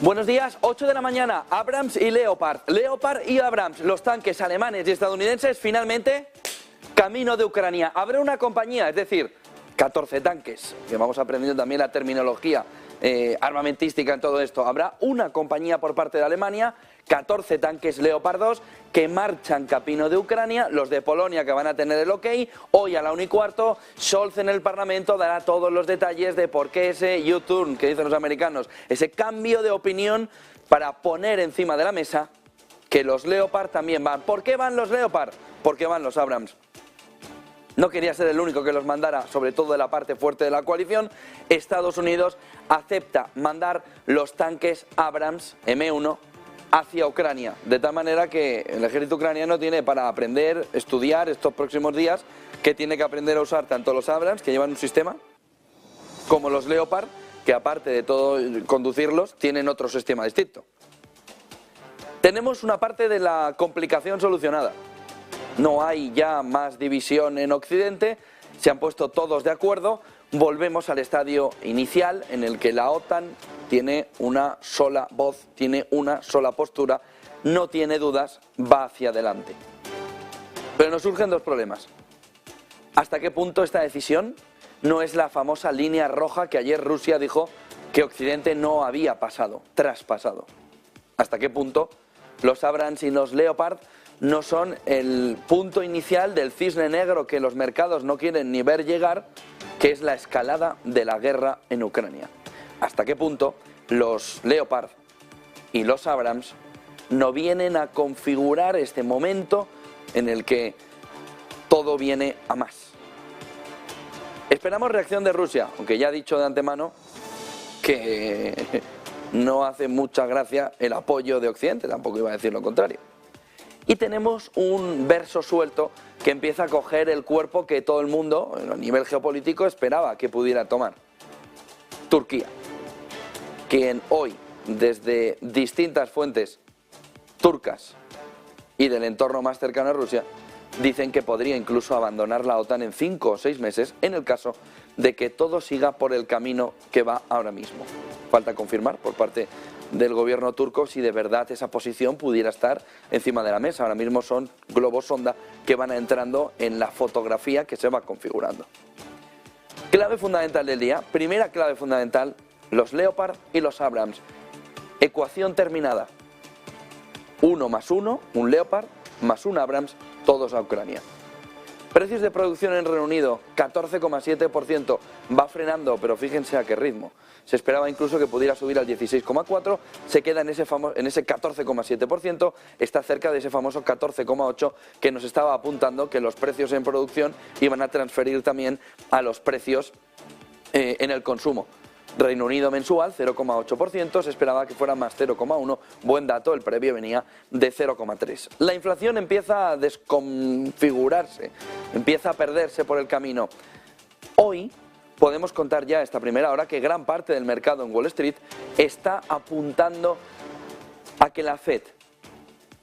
Buenos días, 8 de la mañana, Abrams y Leopard. Leopard y Abrams, los tanques alemanes y estadounidenses, finalmente, camino de Ucrania. Habrá una compañía, es decir, 14 tanques, que vamos aprendiendo también la terminología armamentística en todo esto. Habrá una compañía por parte de Alemania, 14 tanques Leopard 2 que marchan camino de Ucrania, los de Polonia que van a tener el ok. Hoy a la 1:15, Scholz en el Parlamento dará todos los detalles de por qué ese U-turn, que dicen los americanos, ese cambio de opinión para poner encima de la mesa que los Leopard también van. ¿Por qué van los Leopard? Porque van los Abrams. No quería ser el único que los mandara, sobre todo de la parte fuerte de la coalición. Estados Unidos acepta mandar los tanques Abrams M1 hacia Ucrania, de tal manera que el ejército ucraniano tiene para aprender, estudiar estos próximos días, que tiene que aprender a usar tanto los Abrams, que llevan un sistema, como los Leopard, que aparte de todo conducirlos, tienen otro sistema distinto. Tenemos una parte de la complicación solucionada. No hay ya más división en Occidente, se han puesto todos de acuerdo, volvemos al estadio inicial en el que la OTAN tiene una sola voz, tiene una sola postura, no tiene dudas, va hacia adelante. Pero nos surgen dos problemas. ¿Hasta qué punto esta decisión no es la famosa línea roja que ayer Rusia dijo que Occidente no había pasado, traspasado? ¿Hasta qué punto los Abrams y los Leopard no son el punto inicial del cisne negro que los mercados no quieren ni ver llegar, que es la escalada de la guerra en Ucrania? ¿Hasta qué punto los Leopard y los Abrams no vienen a configurar este momento en el que todo viene a más? Esperamos reacción de Rusia, aunque ya he dicho de antemano que no hace mucha gracia el apoyo de Occidente, tampoco iba a decir lo contrario. Y tenemos un verso suelto que empieza a coger el cuerpo que todo el mundo, a nivel geopolítico, esperaba que pudiera tomar. Turquía, quien hoy, desde distintas fuentes turcas y del entorno más cercano a Rusia, dicen que podría incluso abandonar la OTAN en 5 o 6 meses en el caso de que todo siga por el camino que va ahora mismo. Falta confirmar por parte del gobierno turco si de verdad esa posición pudiera estar encima de la mesa. Ahora mismo son globos sonda que van entrando en la fotografía que se va configurando. Clave fundamental del día, primera clave fundamental, los Leopard y los Abrams. Ecuación terminada. 1 más 1, un Leopard, más un Abrams, todos a Ucrania. Precios de producción en Reino Unido, 14,7%, va frenando, pero fíjense a qué ritmo. Se esperaba incluso que pudiera subir al 16,4%, se queda en ese 14,7%, está cerca de ese famoso 14,8% que nos estaba apuntando que los precios en producción iban a transferir también a los precios en el consumo. Reino Unido mensual, 0,8%, se esperaba que fuera más 0,1%, buen dato, el previo venía de 0,3%. La inflación empieza a desconfigurarse, empieza a perderse por el camino. Hoy podemos contar ya esta primera hora que gran parte del mercado en Wall Street está apuntando a que la Fed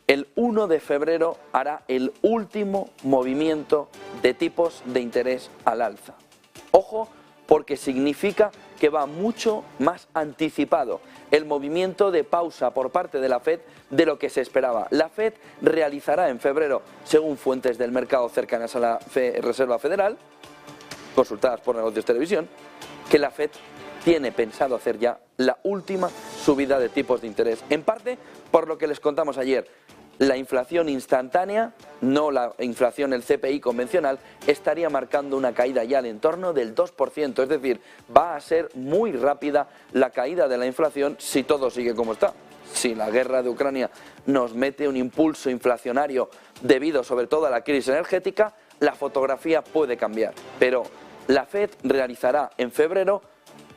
el 1 de febrero hará el último movimiento de tipos de interés al alza. Ojo, porque significa que va mucho más anticipado el movimiento de pausa por parte de la Fed de lo que se esperaba. La Fed realizará en febrero, según fuentes del mercado cercanas a la Reserva Federal, consultadas por Negocios Televisión, que la Fed tiene pensado hacer ya la última subida de tipos de interés. En parte, por lo que les contamos ayer, la inflación instantánea, no la inflación, el CPI convencional, estaría marcando una caída ya al entorno del 2%. Es decir, va a ser muy rápida la caída de la inflación si todo sigue como está. Si la guerra de Ucrania nos mete un impulso inflacionario debido sobre todo a la crisis energética, la fotografía puede cambiar. Pero la Fed realizará en febrero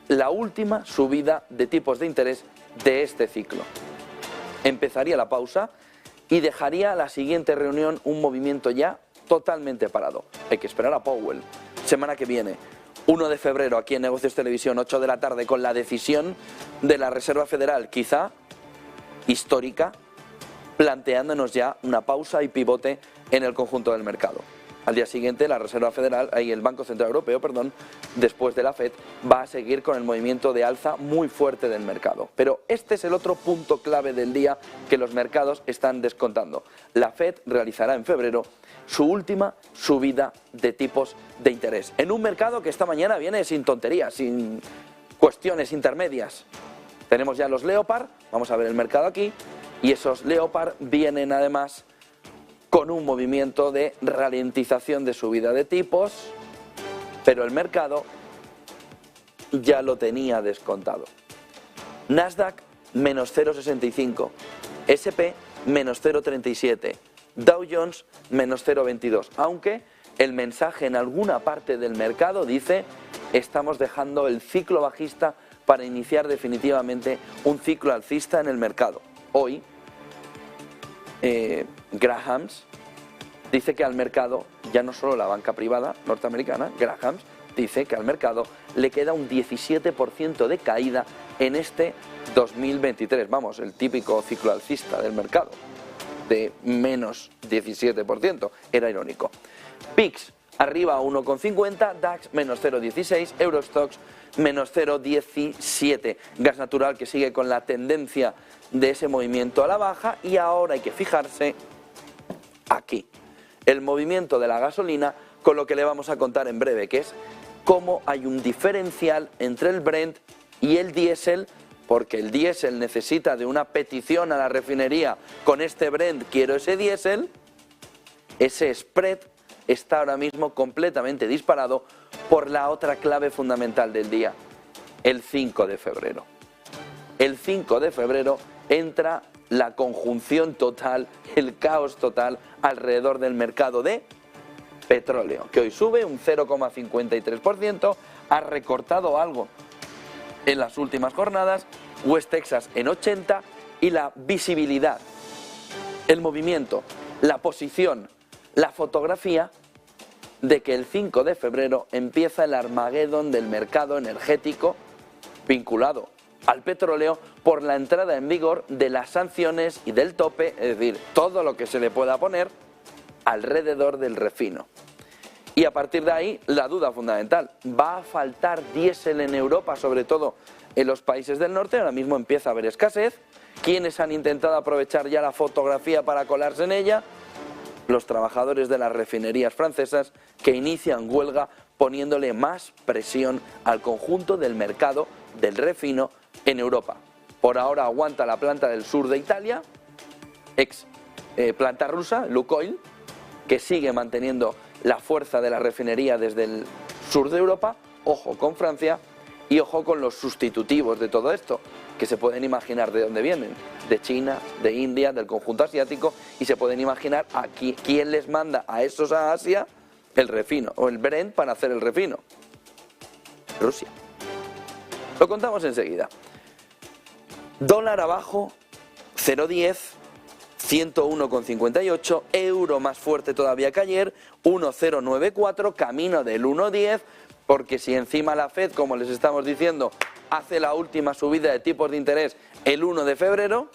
la última subida de tipos de interés de este ciclo. Empezaría la pausa y dejaría la siguiente reunión un movimiento ya totalmente parado. Hay que esperar a Powell. Semana que viene, 1 de febrero, aquí en Negocios Televisión, 8 de la tarde, con la decisión de la Reserva Federal, quizá histórica, planteándonos ya una pausa y pivote en el conjunto del mercado. Al día siguiente, la Reserva Federal, el Banco Central Europeo, después de la FED, va a seguir con el movimiento de alza muy fuerte del mercado. Pero este es el otro punto clave del día que los mercados están descontando. La FED realizará en febrero su última subida de tipos de interés. En un mercado que esta mañana viene sin tonterías, sin cuestiones intermedias. Tenemos ya los Leopard, vamos a ver el mercado aquí, y esos Leopard vienen además con un movimiento de ralentización de subida de tipos, pero el mercado ya lo tenía descontado. Nasdaq menos 0,65, SP menos 0,37, Dow Jones menos 0,22, aunque el mensaje en alguna parte del mercado dice estamos dejando el ciclo bajista para iniciar definitivamente un ciclo alcista en el mercado. Hoy Grahams dice que al mercado, ya no solo la banca privada norteamericana, Grahams dice que al mercado le queda un 17% de caída en este 2023. Vamos, el típico ciclo alcista del mercado, de menos 17%, era irónico. VIX arriba a 1,50, DAX menos 0,16, Eurostoxx menos 0,17. Gas natural que sigue con la tendencia de ese movimiento a la baja, y ahora hay que fijarse aquí, el movimiento de la gasolina, con lo que le vamos a contar en breve, que es cómo hay un diferencial entre el Brent y el diésel, porque el diésel necesita de una petición a la refinería con este Brent, quiero ese diésel. Ese spread está ahora mismo completamente disparado por la otra clave fundamental del día, el 5 de febrero. El 5 de febrero entra la conjunción total, el caos total alrededor del mercado de petróleo, que hoy sube un 0,53%, ha recortado algo en las últimas jornadas, West Texas en 80, y la visibilidad, el movimiento, la posición, la fotografía de que el 5 de febrero empieza el Armagedón del mercado energético vinculado al petróleo por la entrada en vigor de las sanciones y del tope, es decir, todo lo que se le pueda poner alrededor del refino. Y a partir de ahí, la duda fundamental, ¿va a faltar diésel en Europa, sobre todo en los países del norte? Ahora mismo empieza a haber escasez. ¿Quiénes han intentado aprovechar ya la fotografía para colarse en ella? Los trabajadores de las refinerías francesas, que inician huelga poniéndole más presión al conjunto del mercado del refino en Europa. Por ahora aguanta la planta del sur de Italia, planta rusa, Lukoil, que sigue manteniendo la fuerza de la refinería desde el sur de Europa. Ojo con Francia y ojo con los sustitutivos de todo esto, que se pueden imaginar de dónde vienen, de China, de India, del conjunto asiático, y se pueden imaginar aquí quién les manda a esos a Asia el refino, o el Brent para hacer el refino. Rusia. Lo contamos enseguida. Dólar abajo, 0,10, 101,58, euro más fuerte todavía que ayer, 1,094, camino del 1,10, porque si encima la FED, como les estamos diciendo, hace la última subida de tipos de interés el 1 de febrero,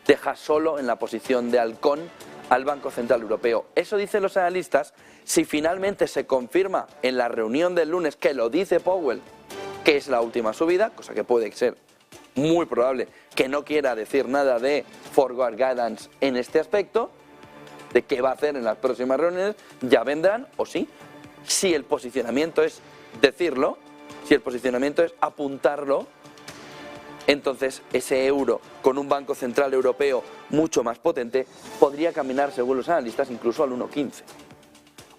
deja solo en la posición de halcón al Banco Central Europeo. Eso dicen los analistas. Si finalmente se confirma en la reunión del lunes, que lo dice Powell, que es la última subida, cosa que puede ser muy probable que no quiera decir nada de forward guidance en este aspecto, de qué va a hacer en las próximas reuniones, ya vendrán, o sí. Si el posicionamiento es decirlo, si el posicionamiento es apuntarlo, entonces ese euro con un Banco Central Europeo mucho más potente podría caminar, según los analistas, incluso al 1,15.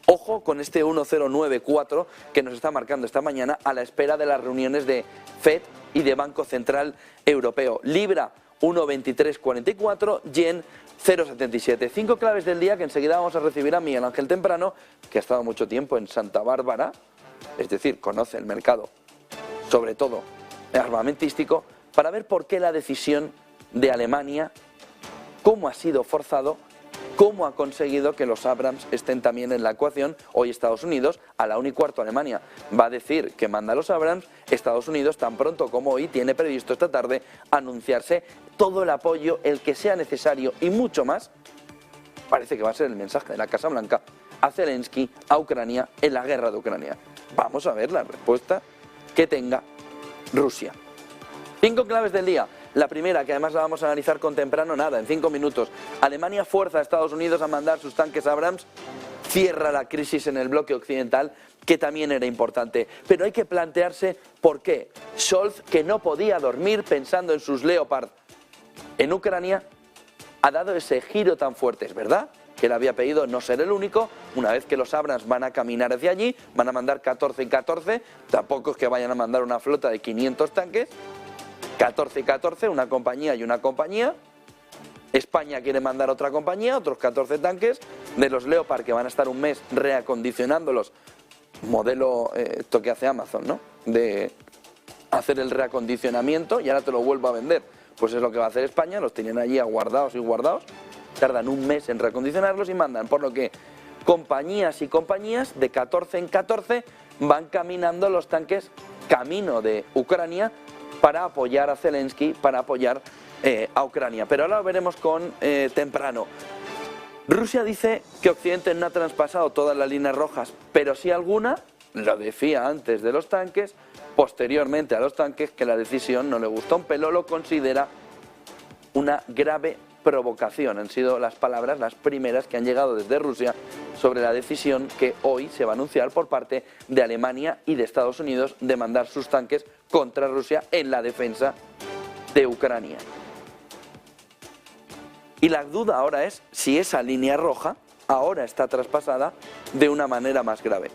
Ojo con este 1,094 que nos está marcando esta mañana a la espera de las reuniones de FED y de Banco Central Europeo. Libra 1,2344, yen 0,77. 5 claves del día que enseguida vamos a recibir a Miguel Ángel Temprano, que ha estado mucho tiempo en Santa Bárbara, es decir, conoce el mercado, sobre todo armamentístico, para ver por qué la decisión de Alemania, cómo ha sido forzado, cómo ha conseguido que los Abrams estén también en la ecuación. Hoy Estados Unidos, a la 1:15 Alemania va a decir que manda a los Abrams. Estados Unidos, tan pronto como hoy, tiene previsto esta tarde anunciarse todo el apoyo, el que sea necesario y mucho más. Parece que va a ser el mensaje de la Casa Blanca a Zelensky, a Ucrania, en la guerra de Ucrania? Vamos a ver la respuesta que tenga Rusia. 5 claves del día. La primera, que además la vamos a analizar con temprano, nada, en 5 minutos. Alemania fuerza a Estados Unidos a mandar sus tanques Abrams, cierra la crisis en el bloque occidental, que también era importante. Pero hay que plantearse por qué Scholz, que no podía dormir pensando en sus Leopard en Ucrania, ha dado ese giro tan fuerte. Es verdad que él había pedido no ser el único. Una vez que los Abrams van a caminar hacia allí, van a mandar 14 y 14, tampoco es que vayan a mandar una flota de 500 tanques, 14 y 14, una compañía y una compañía. España quiere mandar otra compañía, otros 14 tanques de los Leopard, que van a estar un mes reacondicionándolos, modelo esto que hace Amazon, ¿no? De hacer el reacondicionamiento y ahora te lo vuelvo a vender. Pues es lo que va a hacer España, los tienen allí aguardados y guardados, tardan un mes en reacondicionarlos y mandan, por lo que compañías y compañías de 14 en 14 van caminando los tanques camino de Ucrania para apoyar a Zelensky, para apoyar a Ucrania. Pero ahora lo veremos con temprano. Rusia dice que Occidente no ha traspasado todas las líneas rojas, pero sí alguna, lo decía antes de los tanques, posteriormente a los tanques, que la decisión no le gustó un pelo, lo considera una grave provocación. Han sido las palabras, las primeras que han llegado desde Rusia sobre la decisión que hoy se va a anunciar por parte de Alemania y de Estados Unidos de mandar sus tanques contra Rusia en la defensa de Ucrania. Y la duda ahora es si esa línea roja ahora está traspasada de una manera más grave.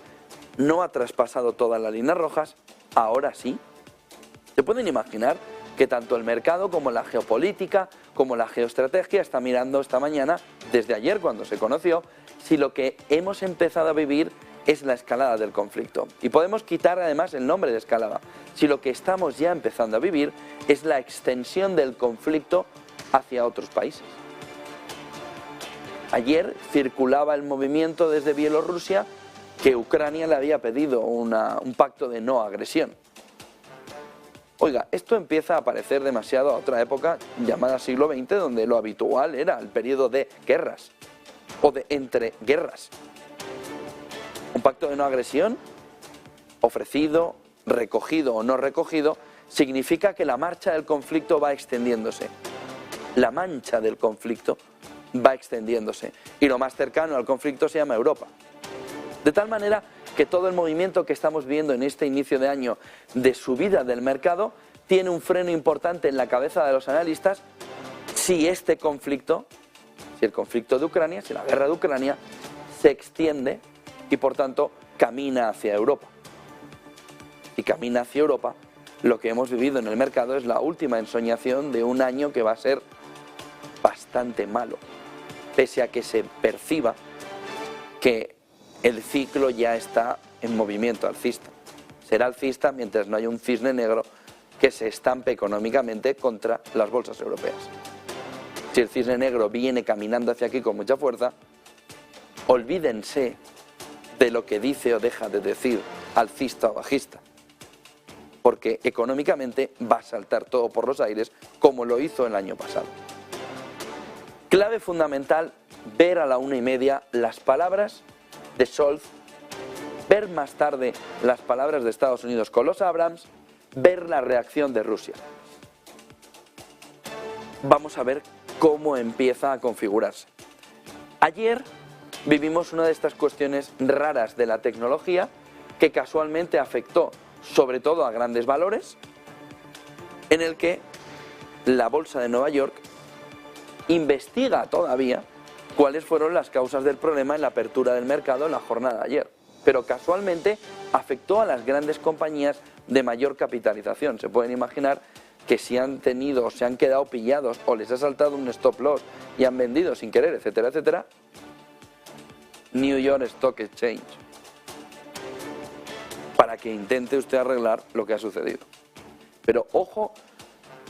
No ha traspasado todas las líneas rojas, ahora sí. ¿Se pueden imaginar que tanto el mercado como la geopolítica, como la geoestrategia está mirando esta mañana, desde ayer cuando se conoció, si lo que hemos empezado a vivir es la escalada del conflicto? Y podemos quitar además el nombre de escalada. Si lo que estamos ya empezando a vivir es la extensión del conflicto hacia otros países. Ayer circulaba el movimiento desde Bielorrusia que Ucrania le había pedido un pacto de no agresión. Oiga, esto empieza a parecer demasiado a otra época llamada siglo XX, donde lo habitual era el periodo de guerras o de entreguerras. Un pacto de no agresión, ofrecido, recogido o no recogido, significa que la marcha del conflicto va extendiéndose. La mancha del conflicto va extendiéndose. Y lo más cercano al conflicto se llama Europa. De tal manera que todo el movimiento que estamos viendo en este inicio de año de subida del mercado tiene un freno importante en la cabeza de los analistas si este conflicto, si el conflicto de Ucrania, si la guerra de Ucrania se extiende y por tanto camina hacia Europa. Si camina hacia Europa, lo que hemos vivido en el mercado es la última ensoñación de un año que va a ser bastante malo, pese a que se perciba que el ciclo ya está en movimiento alcista. Será alcista mientras no haya un cisne negro que se estampe económicamente contra las bolsas europeas. Si el cisne negro viene caminando hacia aquí con mucha fuerza, olvídense de lo que dice o deja de decir alcista o bajista, porque económicamente va a saltar todo por los aires como lo hizo el año pasado. Clave fundamental, ver a la 1:30 las palabras de Scholz, ver más tarde las palabras de Estados Unidos con los Abrams, ver la reacción de Rusia. Vamos a ver cómo empieza a configurarse. Ayer vivimos una de estas cuestiones raras de la tecnología que casualmente afectó sobre todo a grandes valores, en el que la bolsa de Nueva York investiga todavía cuáles fueron las causas del problema en la apertura del mercado en la jornada de ayer. Pero casualmente afectó a las grandes compañías de mayor capitalización. Se pueden imaginar que si han tenido o se han quedado pillados o les ha saltado un stop loss y han vendido sin querer, etcétera, etcétera, New York Stock Exchange, para que intente usted arreglar lo que ha sucedido. Pero ojo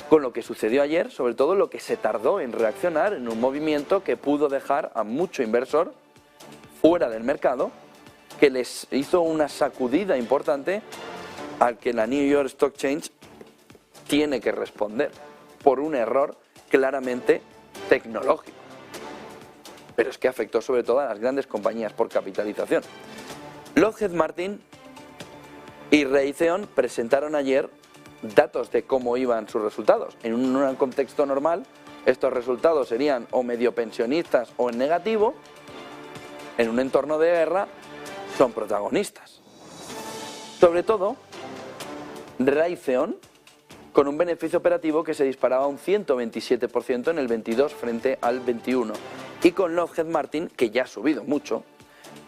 con lo que sucedió ayer, sobre todo lo que se tardó en reaccionar en un movimiento que pudo dejar a mucho inversor fuera del mercado, que les hizo una sacudida importante al que la New York Stock Exchange tiene que responder por un error claramente tecnológico. pero es que afectó sobre todo a las grandes compañías por capitalización. Lockheed Martin y Raytheon presentaron ayer datos de cómo iban sus resultados. En un contexto normal, estos resultados serían o medio pensionistas o en negativo. En un entorno de guerra, son protagonistas. Sobre todo, Raytheon, con un beneficio operativo que se disparaba un 127% en el 22 frente al 21. Y con Lockheed Martin, que ya ha subido mucho,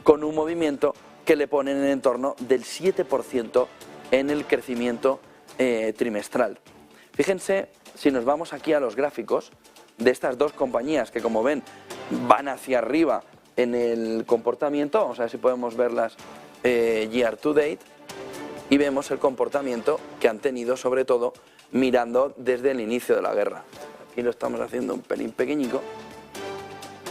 con un movimiento que le pone en el entorno del 7% en el crecimiento trimestral. Fíjense, si nos vamos aquí a los gráficos de estas dos compañías que, como ven, van hacia arriba en el comportamiento, vamos a ver si podemos verlas year to date, y vemos el comportamiento que han tenido, sobre todo mirando desde el inicio de la guerra. Aquí lo estamos haciendo un pelín pequeñico,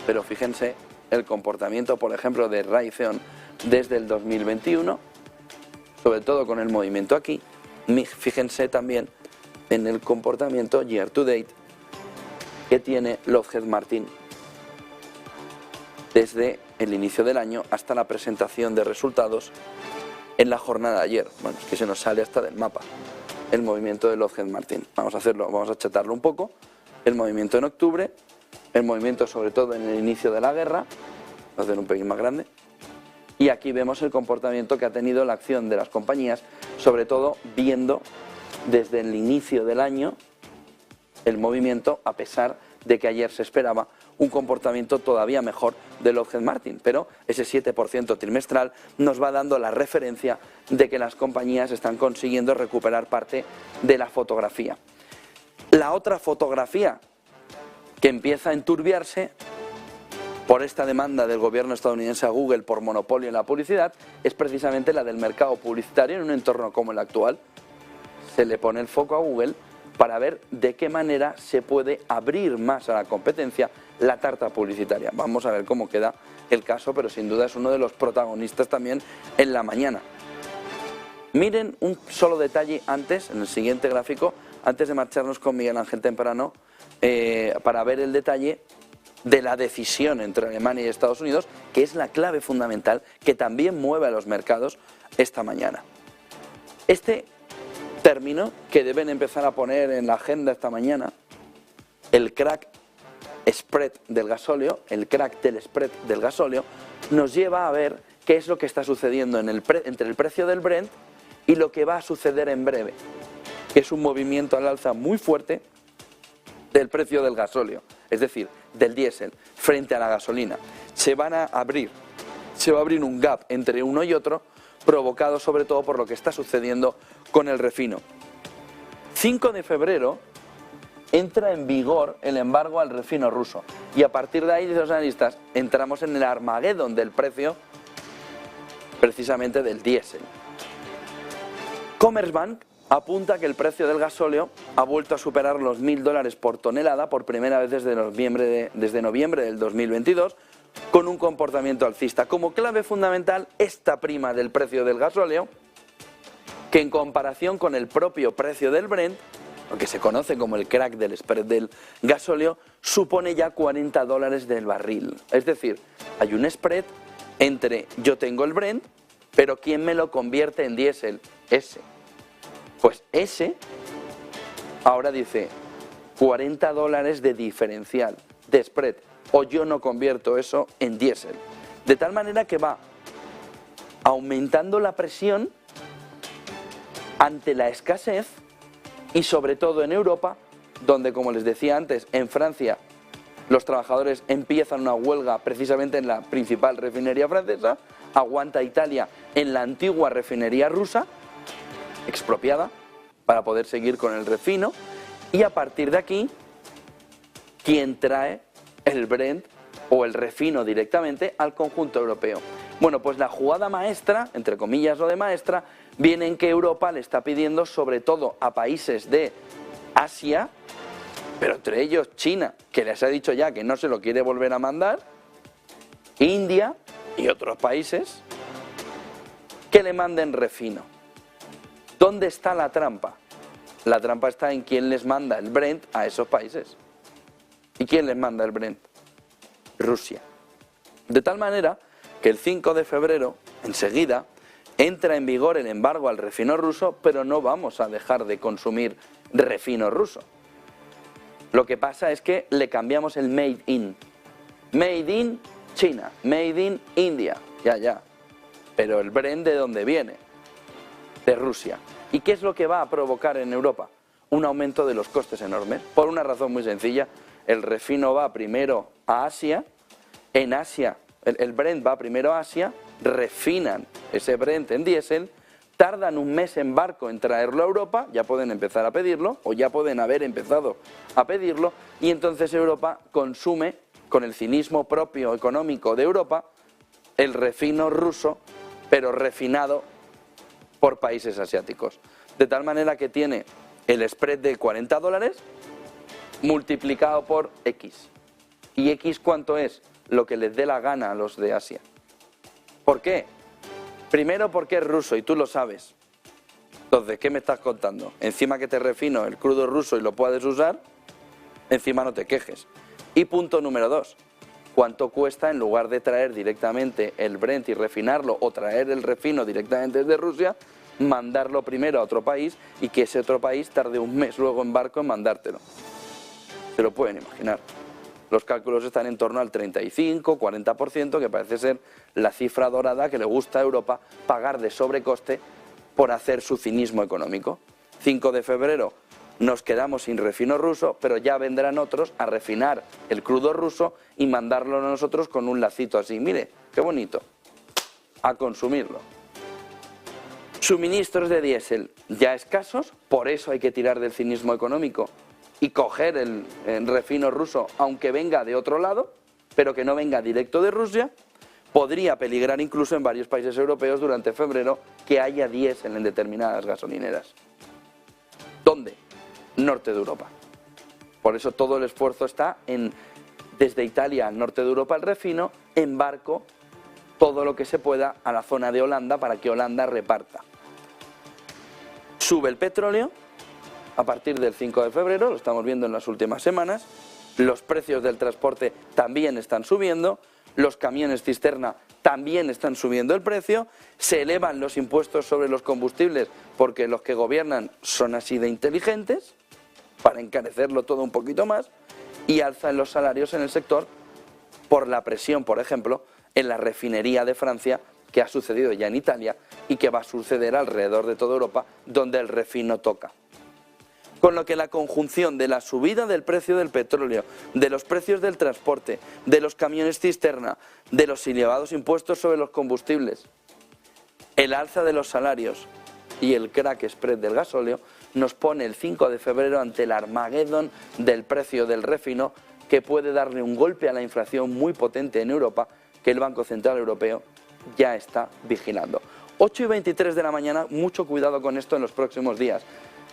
pero fíjense el comportamiento, por ejemplo, de Raytheon desde el 2021, sobre todo con el movimiento aquí. Fíjense también en el comportamiento year to date que tiene Lockheed Martin desde el inicio del año hasta la presentación de resultados en la jornada de ayer. Bueno, es que se nos sale hasta del mapa el movimiento de Lockheed Martin. Vamos a achatarlo un poco. El movimiento en octubre, el movimiento sobre todo en el inicio de la guerra, vamos a hacer un pelín más grande. Y aquí vemos el comportamiento que ha tenido la acción de las compañías, sobre todo viendo desde el inicio del año el movimiento, a pesar de que ayer se esperaba un comportamiento todavía mejor de Lockheed Martin. Pero ese 7% trimestral nos va dando la referencia de que las compañías están consiguiendo recuperar parte de la fotografía. La otra fotografía que empieza a enturbiarse por esta demanda del gobierno estadounidense a Google por monopolio en la publicidad es precisamente la del mercado publicitario en un entorno como el actual. Se le pone el foco a Google para ver de qué manera se puede abrir más a la competencia la tarta publicitaria. Vamos a ver cómo queda el caso, pero sin duda es uno de los protagonistas también en la mañana. Miren un solo detalle antes, en el siguiente gráfico, antes de marcharnos con Miguel Ángel temprano, para ver el detalle de la decisión entre Alemania y Estados Unidos, que es la clave fundamental que también mueve a los mercados esta mañana. Este término que deben empezar a poner en la agenda esta mañana, el crack spread del gasóleo, el crack del spread del gasóleo, nos lleva a ver qué es lo que está sucediendo entre el precio del Brent y lo que va a suceder en breve, que es un movimiento al alza muy fuerte del precio del gasóleo, es decir, del diésel frente a la gasolina. Se va a abrir un gap entre uno y otro, provocado sobre todo por lo que está sucediendo con el refino. 5 de febrero entra en vigor el embargo al refino ruso y a partir de ahí, dicen los analistas, entramos en el Armagedón del precio precisamente del diésel. Commerzbank apunta que el precio del gasóleo ha vuelto a superar los $1.000 por tonelada por primera vez desde noviembre del 2022, con un comportamiento alcista. Como clave fundamental, esta prima del precio del gasóleo, que en comparación con el propio precio del Brent, lo que se conoce como el crack del spread del gasóleo, supone ya $40 del barril. Es decir, hay un spread entre yo tengo el Brent, pero ¿quién me lo convierte en diésel? Ese. Pues ese ahora dice $40 de diferencial, de spread, o yo no convierto eso en diésel. De tal manera que va aumentando la presión ante la escasez y sobre todo en Europa, donde, como les decía antes, en Francia los trabajadores empiezan una huelga precisamente en la principal refinería francesa, aguanta Italia en la antigua refinería rusa, expropiada, para poder seguir con el refino, y a partir de aquí, ¿quién trae el Brent o el refino directamente al conjunto europeo? Bueno, pues la jugada maestra, entre comillas lo de maestra, viene en que Europa le está pidiendo sobre todo a países de Asia, pero entre ellos China, que les ha dicho ya que no se lo quiere volver a mandar, India y otros países, que le manden refino. ¿Dónde está la trampa? La trampa está en quién les manda el Brent a esos países. ¿Y quién les manda el Brent? Rusia. De tal manera que el 5 de febrero, enseguida, entra en vigor el embargo al refino ruso, pero no vamos a dejar de consumir refino ruso. Lo que pasa es que le cambiamos el made in. Made in China, made in India, ya. Pero el Brent, ¿de dónde viene? De Rusia. ¿Y qué es lo que va a provocar en Europa? Un aumento de los costes enormes. Por una razón muy sencilla, el refino va primero a Asia, en Asia, el Brent va primero a Asia, refinan ese Brent en diésel, tardan un mes en barco en traerlo a Europa, ya pueden empezar a pedirlo, o ya pueden haber empezado a pedirlo, y entonces Europa consume, con el cinismo propio económico de Europa, el refino ruso, pero refinado por países asiáticos. De tal manera que tiene el spread de $40 multiplicado por X. ¿Y X cuánto es? Lo que les dé la gana a los de Asia. ¿Por qué? Primero porque es ruso y tú lo sabes. Entonces, ¿qué me estás contando? Encima que te refino el crudo ruso y lo puedes usar, encima no te quejes. Y punto número 2. ¿Cuánto cuesta, en lugar de traer directamente el Brent y refinarlo, o traer el refino directamente desde Rusia, mandarlo primero a otro país y que ese otro país tarde un mes luego en barco en mandártelo? Se lo pueden imaginar. Los cálculos están en torno al 35-40%, que parece ser la cifra dorada que le gusta a Europa pagar de sobrecoste por hacer su cinismo económico. 5 de febrero nos quedamos sin refino ruso, pero ya vendrán otros a refinar el crudo ruso y mandarlo a nosotros con un lacito así. Mire, qué bonito. A consumirlo. Suministros de diésel ya escasos, por eso hay que tirar del cinismo económico y coger el refino ruso, aunque venga de otro lado, pero que no venga directo de Rusia. Podría peligrar incluso en varios países europeos durante febrero que haya diésel en determinadas gasolineras. ¿Dónde? Norte de Europa. Por eso todo el esfuerzo está en, desde Italia al norte de Europa, el refino, en barco, todo lo que se pueda a la zona de Holanda para que Holanda reparta. Sube el petróleo a partir del 5 de febrero, lo estamos viendo en las últimas semanas, los precios del transporte también están subiendo, los camiones cisterna también están subiendo el precio, se elevan los impuestos sobre los combustibles porque los que gobiernan son así de inteligentes, para encarecerlo todo un poquito más, y alzan los salarios en el sector por la presión, por ejemplo, en la refinería de Francia, que ha sucedido ya en Italia y que va a suceder alrededor de toda Europa, donde el refino toca. Con lo que la conjunción de la subida del precio del petróleo, de los precios del transporte, de los camiones cisterna, de los elevados impuestos sobre los combustibles, el alza de los salarios y el crack spread del gasóleo, nos pone el 5 de febrero ante el Armagedón del precio del refino, que puede darle un golpe a la inflación muy potente en Europa, que el Banco Central Europeo ya está vigilando. 8:23 de la mañana, mucho cuidado con esto en los próximos días.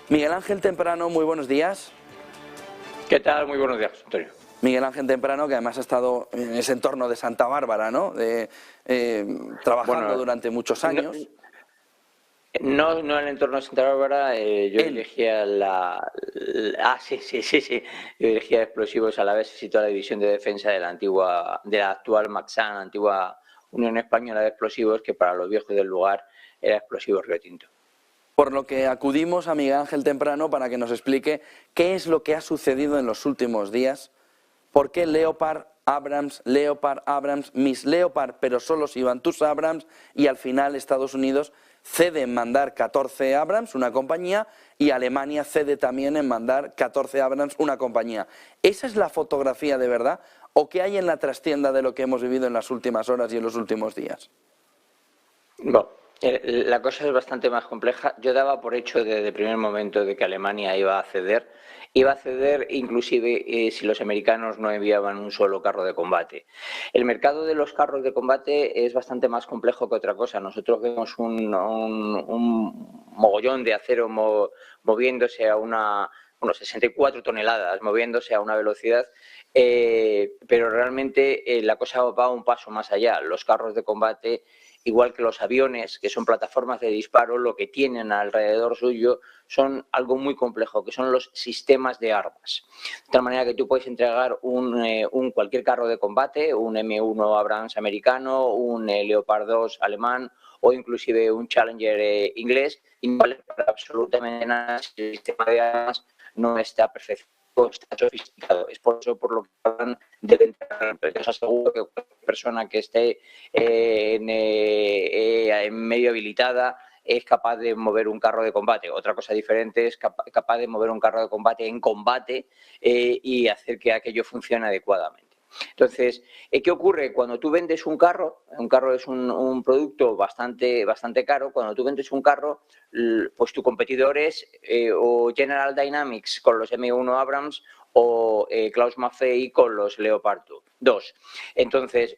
Miguel Ángel Temprano, muy buenos días. ¿Qué tal? Muy buenos días, Antonio. Miguel Ángel Temprano, que además ha estado en ese entorno de Santa Bárbara, ¿no? Trabajando durante muchos años. No en el entorno de Santa Bárbara, yo dirigía yo dirigía explosivos a la vez, situé la división de defensa de la actual Maxan, antigua Unión Española de Explosivos, que para los viejos del lugar era Explosivos Río Tinto. Por lo que acudimos a Miguel Ángel Temprano para que nos explique qué es lo que ha sucedido en los últimos días, por qué Leopard, Abrams, Miss Leopard, pero solo si iban tus Abrams, y al final Estados Unidos cede en mandar 14 Abrams, una compañía, y Alemania cede también en mandar 14 Abrams, una compañía. ¿Esa es la fotografía de verdad o qué hay en la trastienda de lo que hemos vivido en las últimas horas y en los últimos días? Bueno, la cosa es bastante más compleja. Yo daba por hecho desde el primer momento de que Alemania iba a ceder inclusive si los americanos no enviaban un solo carro de combate. El mercado de los carros de combate es bastante más complejo que otra cosa. Nosotros vemos un mogollón de acero moviéndose a 64 toneladas, moviéndose a una velocidad, pero realmente la cosa va un paso más allá. Los carros de combate igual que los aviones, que son plataformas de disparo, lo que tienen alrededor suyo son algo muy complejo, que son los sistemas de armas. De tal manera que tú puedes entregar cualquier carro de combate, un M1 Abrams americano, un Leopard 2 alemán o inclusive un Challenger inglés, y no vale para absolutamente nada si el sistema de armas no está perfecto, está sofisticado. Es por eso por lo que hablan de entrar. Os aseguro que cualquier persona que esté en medio habilitada es capaz de mover un carro de combate. Otra cosa diferente es capaz de mover un carro de combate en combate y hacer que aquello funcione adecuadamente. Entonces, ¿qué ocurre? Cuando tú vendes un carro es un producto bastante caro. Cuando tú vendes un carro, pues tu competidor es o General Dynamics con los M1 Abrams o Klaus Maffei con los Leopard 2. Entonces,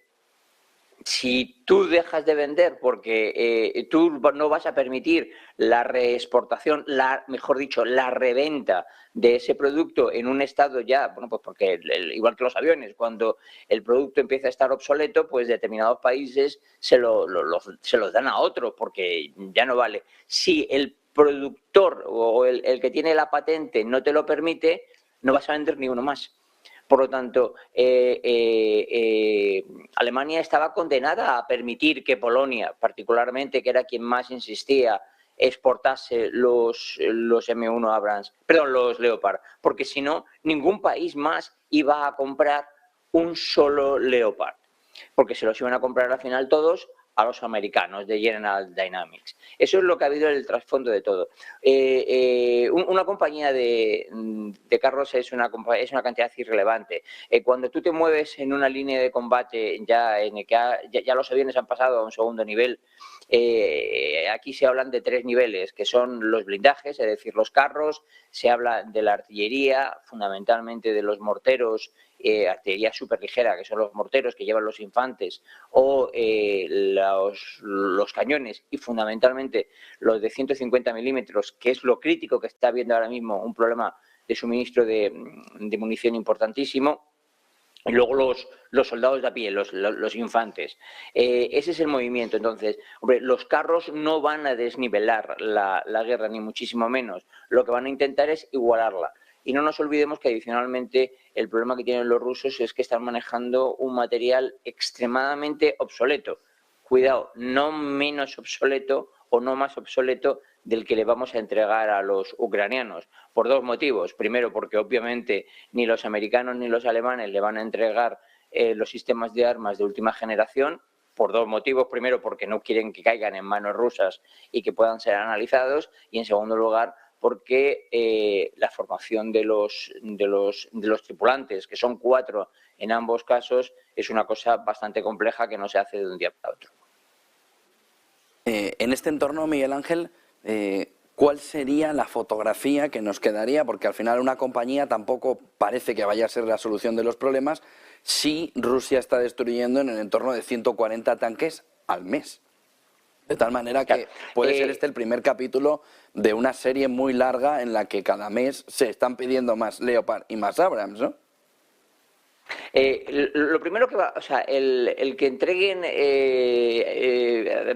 si tú dejas de vender porque tú no vas a permitir la reexportación, mejor dicho, la reventa de ese producto en un estado ya, bueno, pues porque igual que los aviones, cuando el producto empieza a estar obsoleto, pues determinados países se los dan a otros porque ya no vale. Si el productor o el que tiene la patente no te lo permite, no vas a vender ni uno más. Por lo tanto, Alemania estaba condenada a permitir que Polonia, particularmente, que era quien más insistía, exportase los M1 Abrams, perdón, los Leopard, porque si no, ningún país más iba a comprar un solo Leopard, porque se los iban a comprar al final todos a los americanos de General Dynamics. Eso es lo que ha habido en el trasfondo de todo. Una compañía de carros es una cantidad irrelevante. Cuando tú te mueves en una línea de combate ya en el que ya los aviones han pasado a un segundo nivel, aquí se hablan de 3 niveles, que son los blindajes, es decir, los carros, se habla de la artillería, fundamentalmente de los morteros, artillería superligera, que son los morteros que llevan los infantes, o los cañones, y fundamentalmente los de 150 milímetros, que es lo crítico que está habiendo ahora mismo, un problema de suministro de munición importantísimo. Y luego los soldados de a pie, los infantes. Ese es el movimiento. Entonces, hombre, los carros no van a desnivelar la guerra, ni muchísimo menos. Lo que van a intentar es igualarla. Y no nos olvidemos que adicionalmente el problema que tienen los rusos es que están manejando un material extremadamente obsoleto. Cuidado, no menos obsoleto o no más obsoleto del que le vamos a entregar a los ucranianos, por 2 motivos. Primero, porque obviamente ni los americanos ni los alemanes le van a entregar los sistemas de armas de última generación, por 2 motivos. Primero, porque no quieren que caigan en manos rusas y que puedan ser analizados, y en segundo lugar, porque la formación de los tripulantes, que son 4 en ambos casos, es una cosa bastante compleja que no se hace de un día para otro. En este entorno, Miguel Ángel, ¿cuál sería la fotografía que nos quedaría? Porque al final una compañía tampoco parece que vaya a ser la solución de los problemas si Rusia está destruyendo en el entorno de 140 tanques al mes. De tal manera que puede ser este el primer capítulo de una serie muy larga en la que cada mes se están pidiendo más Leopard y más Abrams, ¿no? Lo primero que va, o sea, el que entreguen,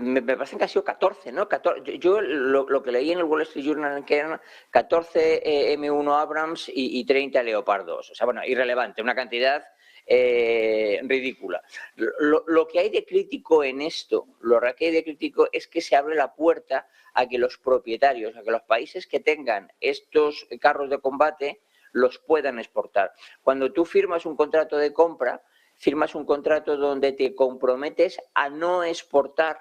me parecen que ha sido 14, ¿no? 14, yo lo que leí en el Wall Street Journal que eran 14 M1 Abrams y 30 Leopard 2. O sea, bueno, irrelevante, una cantidad ridícula. Lo que hay de crítico en esto, lo que hay de crítico es que se abre la puerta a que los propietarios, a que los países que tengan estos carros de combate los puedan exportar. Cuando tú firmas un contrato de compra, firmas un contrato donde te comprometes a no exportar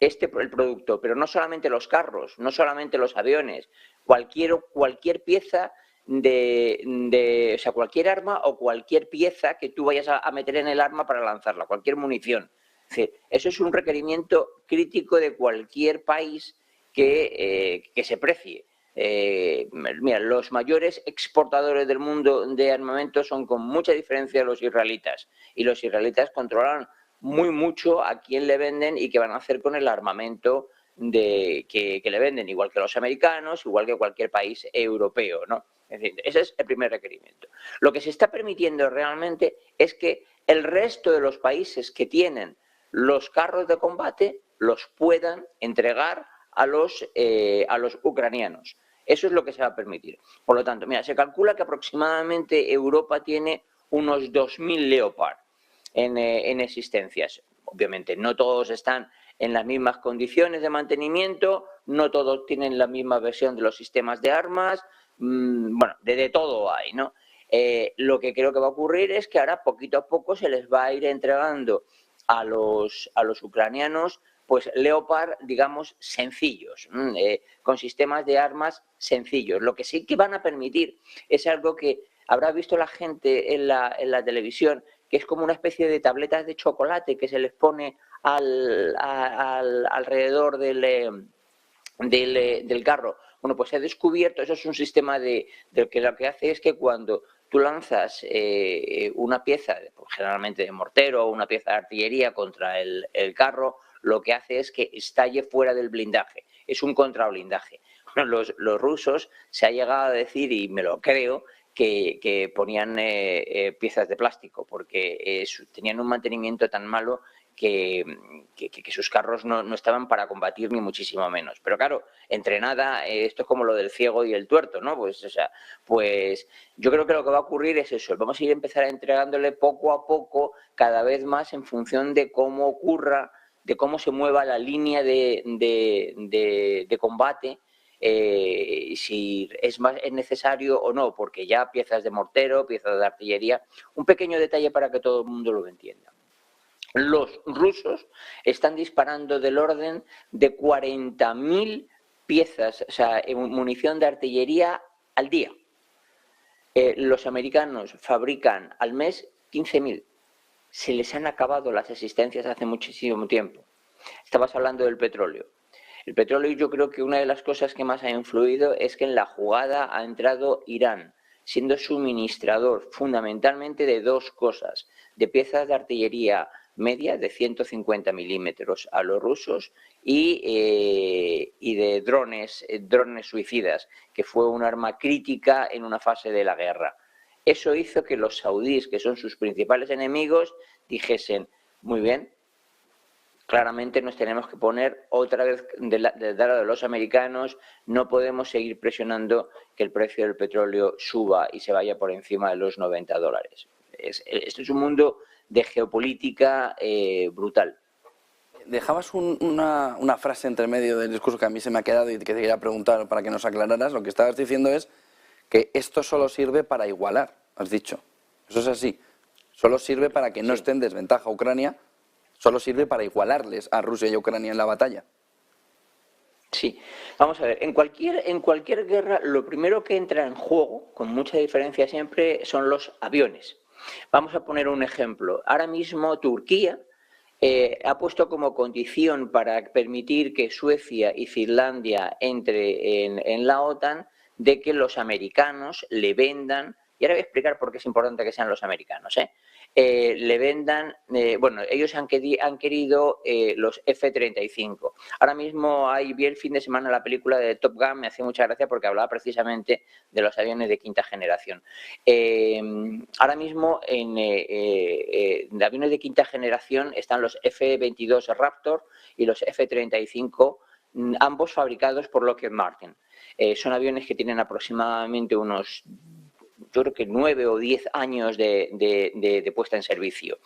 el producto, pero no solamente los carros, no solamente los aviones, cualquier pieza o sea, cualquier arma o cualquier pieza que tú vayas a meter en el arma para lanzarla, cualquier munición. Es decir, eso es un requerimiento crítico de cualquier país que se precie. Mira, los mayores exportadores del mundo de armamento son con mucha diferencia los israelitas, y los israelitas controlan mucho a quién le venden y qué van a hacer con el armamento que le venden, igual que los americanos, igual que cualquier país europeo, ¿no? Es decir, ese es el primer requerimiento. Lo que se está permitiendo realmente es que el resto de los países que tienen los carros de combate los puedan entregar a los ucranianos. Eso es lo que se va a permitir. Por lo tanto, mira, se calcula que aproximadamente Europa tiene unos 2.000 Leopard en existencias. Obviamente, no todos están en las mismas condiciones de mantenimiento, no todos tienen la misma versión de los sistemas de armas, bueno, de todo hay, ¿no? Lo que creo que va a ocurrir es que ahora poquito a poco se les va a ir entregando a los ucranianos pues Leopard, digamos, sencillos, con sistemas de armas sencillos. Lo que sí que van a permitir es algo que habrá visto la gente en la televisión, que es como una especie de tabletas de chocolate que se les pone alrededor del carro. Bueno, pues he descubierto, eso es un sistema de que lo que hace es que cuando tú lanzas una pieza, pues generalmente de mortero o una pieza de artillería contra el carro, lo que hace es que estalle fuera del blindaje. Es un contrablindaje. Bueno, los rusos se ha llegado a decir, y me lo creo, que ponían piezas de plástico porque tenían un mantenimiento tan malo que sus carros no estaban para combatir ni muchísimo menos. Pero claro, entre nada, esto es como lo del ciego y el tuerto, ¿no? Pues, o sea, pues yo creo que lo que va a ocurrir es eso. Vamos a ir a empezar entregándole poco a poco, cada vez más en función de cómo ocurra, de cómo se mueva la línea de combate, si es necesario o no, porque ya piezas de mortero, piezas de artillería. Un pequeño detalle para que todo el mundo lo entienda. Los rusos están disparando del orden de 40.000 piezas, o sea, munición de artillería al día. Los americanos fabrican al mes 15.000. Se les han acabado las existencias hace muchísimo tiempo. Estabas hablando del petróleo. El petróleo, yo creo que una de las cosas que más ha influido es que en la jugada ha entrado Irán, siendo suministrador fundamentalmente de dos cosas: de piezas de artillería media de 150 milímetros a los rusos y de drones suicidas, que fue un arma crítica en una fase de la guerra. Eso hizo que los saudíes, que son sus principales enemigos, dijesen: muy bien, claramente nos tenemos que poner otra vez del lado de los americanos, no podemos seguir presionando que el precio del petróleo suba y se vaya por encima de los $90. Esto es un mundo de geopolítica brutal. Dejabas una frase entre medio del discurso que a mí se me ha quedado y que te quería preguntar para que nos aclararas. Lo que estabas diciendo es que esto solo sirve para igualar, has dicho. Eso es así. Solo sirve para que no esté en desventaja Ucrania, solo sirve para igualarles a Rusia y a Ucrania en la batalla. Sí, vamos a ver, en cualquier guerra lo primero que entra en juego, con mucha diferencia siempre, son los aviones. Vamos a poner un ejemplo. Ahora mismo Turquía ha puesto como condición para permitir que Suecia y Finlandia entren en la OTAN de que los americanos le vendan, y ahora voy a explicar por qué es importante que sean los americanos, le vendan, bueno, ellos han querido los F-35. Ahora mismo vi el fin de semana la película de Top Gun, me hacía mucha gracia porque hablaba precisamente de los aviones de quinta generación. Ahora mismo en aviones de quinta generación están los F-22 Raptor y los F-35, ambos fabricados por Lockheed Martin. Son aviones que tienen aproximadamente unos, yo creo que 9 o 10 años de puesta en servicio.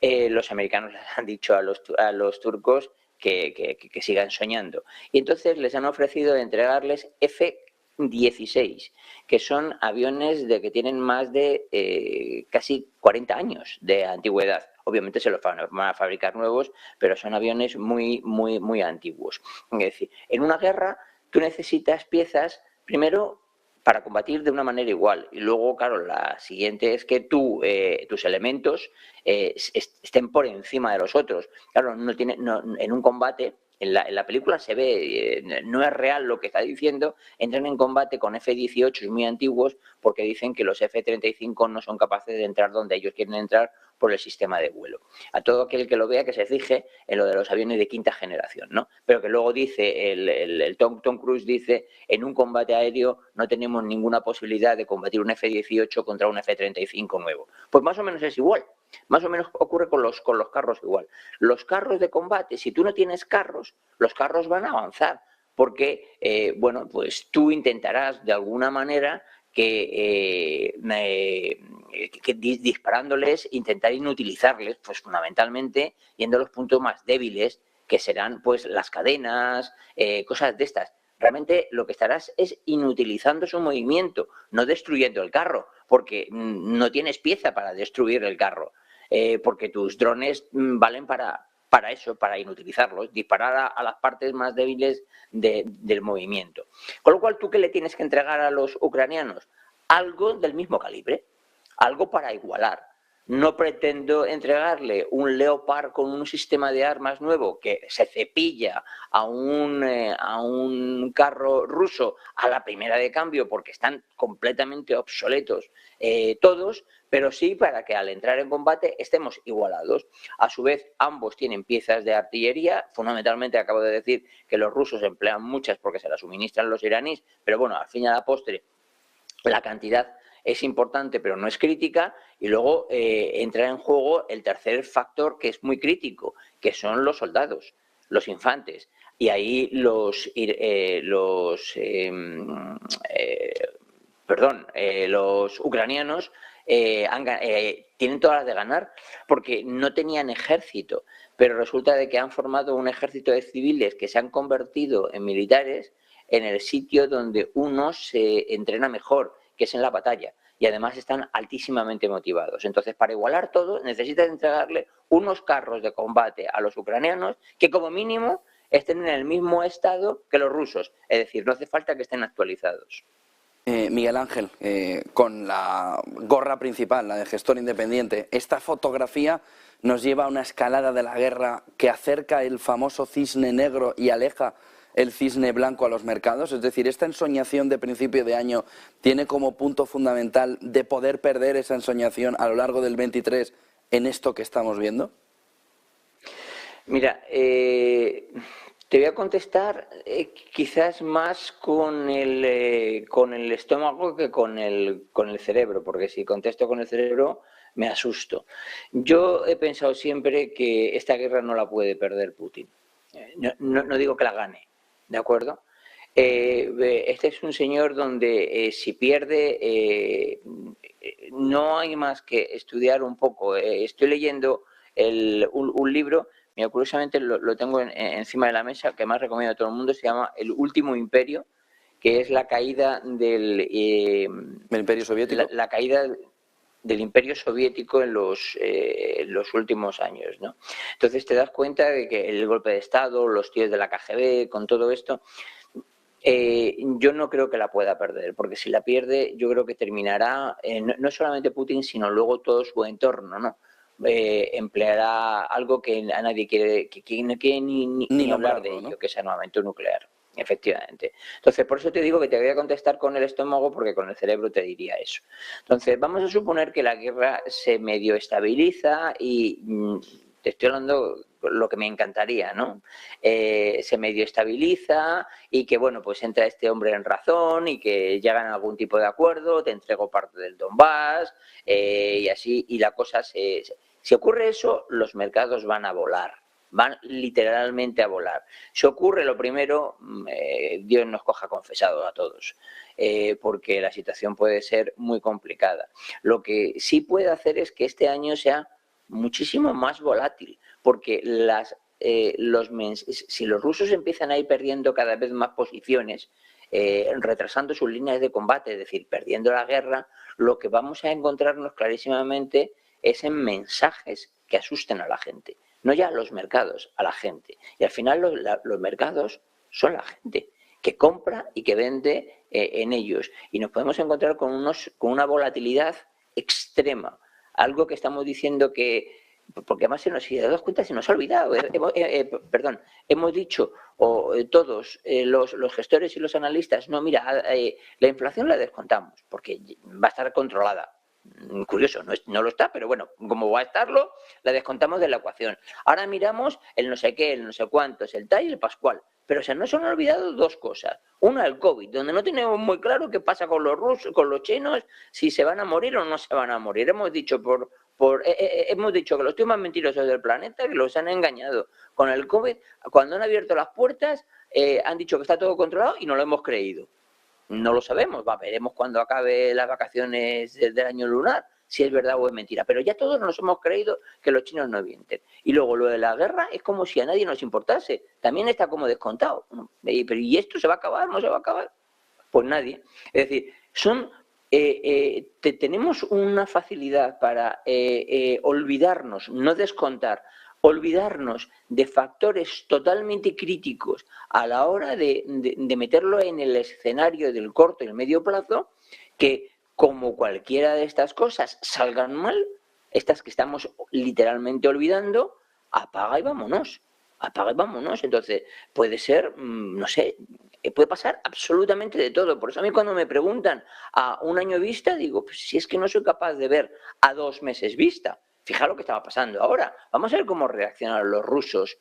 Los americanos les han dicho a los turcos que sigan soñando. Y entonces les han ofrecido entregarles F-16, que son aviones que tienen más de casi 40 años de antigüedad. Obviamente se los van a fabricar nuevos, pero son aviones muy, muy, muy antiguos. Es decir, en una guerra tú necesitas piezas, primero, para combatir de una manera igual. Y luego, claro, la siguiente es que tus elementos estén por encima de los otros. Claro, en un combate, en la película se ve, no es real lo que está diciendo, entran en combate con F-18 muy antiguos porque dicen que los F-35 no son capaces de entrar donde ellos quieren entrar por el sistema de vuelo. A todo aquel que lo vea que se fije en lo de los aviones de quinta generación, ¿no? Pero que luego dice, el Tom Cruise dice, en un combate aéreo no tenemos ninguna posibilidad de combatir un F-18 contra un F-35 nuevo. Pues más o menos es igual. Más o menos ocurre con los carros igual. Los carros de combate, si tú no tienes carros, los carros van a avanzar, porque, bueno, pues tú intentarás de alguna manera que disparándoles, intentar inutilizarles, pues fundamentalmente yendo a los puntos más débiles, que serán pues las cadenas, cosas de estas. Realmente lo que estarás es inutilizando su movimiento, no destruyendo el carro, porque no tienes pieza para destruir el carro, porque tus drones valen para eso, para inutilizarlos, disparar a las partes más débiles del movimiento. Con lo cual, ¿tú qué le tienes que entregar a los ucranianos? Algo del mismo calibre, algo para igualar. No pretendo entregarle un Leopard con un sistema de armas nuevo que se cepilla a un carro ruso a la primera de cambio porque están completamente obsoletos todos, pero sí para que al entrar en combate estemos igualados. A su vez, ambos tienen piezas de artillería. Fundamentalmente, acabo de decir que los rusos emplean muchas porque se las suministran los iraníes, pero bueno, al fin y a la postre, la cantidad es importante, pero no es crítica. Y luego entra en juego el tercer factor, que es muy crítico, que son los soldados, los infantes. Y ahí los ucranianos tienen todas las de ganar, porque no tenían ejército, pero resulta de que han formado un ejército de civiles que se han convertido en militares en el sitio donde uno se entrena mejor, que es en la batalla, y además están altísimamente motivados. Entonces, para igualar todo, necesitas entregarle unos carros de combate a los ucranianos que como mínimo estén en el mismo estado que los rusos, es decir, no hace falta que estén actualizados. Miguel Ángel, con la gorra principal, la de gestor independiente, esta fotografía nos lleva a una escalada de la guerra que acerca el famoso cisne negro y aleja el cisne blanco a los mercados. Es decir, esta ensoñación de principio de año tiene como punto fundamental de poder perder esa ensoñación a lo largo del 23 en esto que estamos viendo. Mira, te voy a contestar quizás más con el estómago que con el cerebro, porque si contesto con el cerebro me asusto. Yo he pensado siempre que esta guerra no la puede perder Putin. No digo que la gane, ¿de acuerdo? Este es un señor donde si pierde no hay más que estudiar un poco. Estoy leyendo un libro. Mira, curiosamente lo tengo encima de la mesa, que más recomiendo a todo el mundo, se llama El último imperio, que es la caída del Imperio Soviético. La caída del Imperio Soviético en los últimos años, ¿no? Entonces te das cuenta de que el golpe de Estado, los tíos de la KGB, con todo esto, yo no creo que la pueda perder, porque si la pierde yo creo que terminará, no solamente Putin, sino luego todo su entorno, ¿no? Empleará algo que a nadie quiere, que no quiere ni hablar de ello, ¿no? Que es armamento nuclear, efectivamente. Entonces, por eso te digo que te voy a contestar con el estómago, porque con el cerebro te diría eso. Entonces, vamos a suponer que la guerra se medio estabiliza y te estoy hablando lo que me encantaría, ¿no? Se medio estabiliza y que, bueno, pues entra este hombre en razón y que llegan a algún tipo de acuerdo, te entrego parte del Donbass y así, y la cosa si ocurre eso, los mercados van a volar, van literalmente a volar. Si ocurre lo primero, Dios nos coja confesado a todos, porque la situación puede ser muy complicada. Lo que sí puede hacer es que este año sea muchísimo más volátil, porque si los rusos empiezan a ir perdiendo cada vez más posiciones, retrasando sus líneas de combate, es decir, perdiendo la guerra, lo que vamos a encontrarnos clarísimamente es en mensajes que asusten a la gente, no ya a los mercados, a la gente. Y al final los mercados son la gente que compra y que vende en ellos. Y nos podemos encontrar con una volatilidad extrema. Algo que estamos diciendo que, porque además si te das cuenta se nos ha olvidado, hemos dicho todos los gestores y los analistas, no, mira, la inflación la descontamos porque va a estar controlada. Curioso, no lo está, pero bueno, como va a estarlo, la descontamos de la ecuación. Ahora miramos el no sé qué, el no sé cuántos, el tal y el pascual. Pero se nos han olvidado dos cosas. Una, el COVID, donde no tenemos muy claro qué pasa con los rusos, con los chinos, si se van a morir o no se van a morir. Hemos dicho por hemos dicho que los tíos más mentirosos del planeta, que los han engañado con el COVID, cuando han abierto las puertas, han dicho que está todo controlado y no lo hemos creído. No lo sabemos, veremos cuando acabe las vacaciones del año lunar, si es verdad o es mentira. Pero ya todos nos hemos creído que los chinos no mienten. Y luego lo de la guerra es como si a nadie nos importase. También está como descontado. Pero ¿y esto se va a acabar? ¿No se va a acabar? Pues nadie. Es decir, tenemos una facilidad para olvidarnos, no descontar, olvidarnos de factores totalmente críticos a la hora de meterlo en el escenario del corto y el medio plazo, que como cualquiera de estas cosas salgan mal, estas que estamos literalmente olvidando, apaga y vámonos. Apaga y vámonos. Entonces, puede ser, no sé, puede pasar absolutamente de todo. Por eso a mí cuando me preguntan a un año vista, digo, pues si es que no soy capaz de ver a 2 meses vista. Fijaros lo que estaba pasando ahora. Vamos a ver cómo reaccionaron los rusos.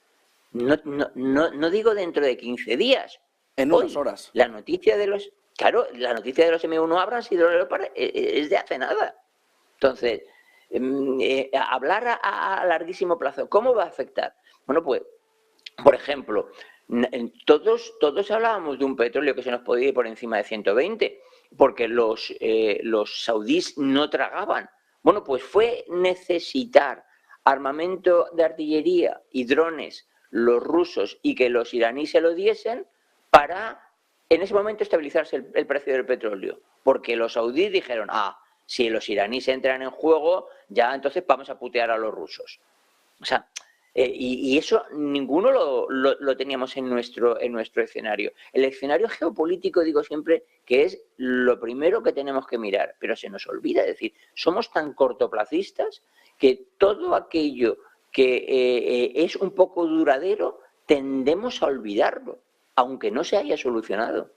No digo dentro de 15 días. En unas horas. La noticia de los M1 Abrams y de los Leopard es de hace nada. Entonces, hablar a larguísimo plazo, ¿cómo va a afectar? Bueno, pues, por ejemplo, todos hablábamos de un petróleo que se nos podía ir por encima de 120, porque los saudíes no tragaban. Bueno, pues fue necesitar armamento de artillería y drones los rusos y que los iraníes se lo diesen para, en ese momento, estabilizarse el precio del petróleo. Porque los saudíes dijeron, si los iraníes entran en juego, ya entonces vamos a putear a los rusos. O sea, y eso ninguno lo teníamos en nuestro escenario. El escenario geopolítico, digo siempre, que es lo primero que tenemos que mirar, pero se nos olvida. Es decir, somos tan cortoplacistas que todo aquello que es un poco duradero tendemos a olvidarlo, aunque no se haya solucionado.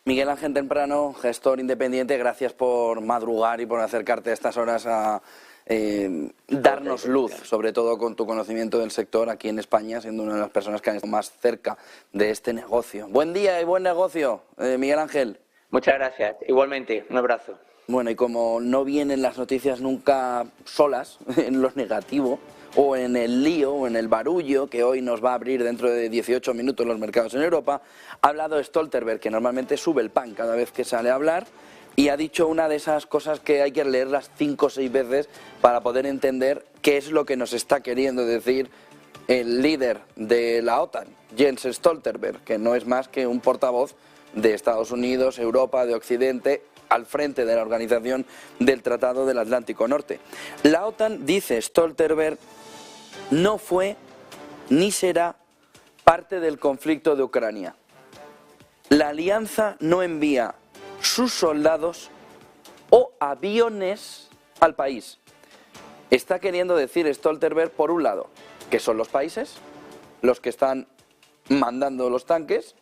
Miguel Ángel Temprano, gestor independiente, gracias por madrugar y por acercarte a estas horas a darnos luz, sobre todo con tu conocimiento del sector aquí en España, siendo una de las personas que han estado más cerca de este negocio. Buen día y buen negocio, Miguel Ángel. Muchas gracias, igualmente, un abrazo. Bueno, y como no vienen las noticias nunca solas, en lo negativo, o en el lío, o en el barullo, que hoy nos va a abrir dentro de 18 minutos los mercados en Europa, ha hablado Stoltenberg, que normalmente sube el pan cada vez que sale a hablar, y ha dicho una de esas cosas que hay que leerlas 5 o 6 veces para poder entender qué es lo que nos está queriendo decir el líder de la OTAN, Jens Stoltenberg, que no es más que un portavoz de Estados Unidos, Europa, de Occidente, al frente de la organización del Tratado del Atlántico Norte. La OTAN, dice Stoltenberg, no fue ni será parte del conflicto de Ucrania. La alianza no envía sus soldados o aviones al país. Está queriendo decir Stoltenberg, por un lado, que son los países los que están mandando los tanques,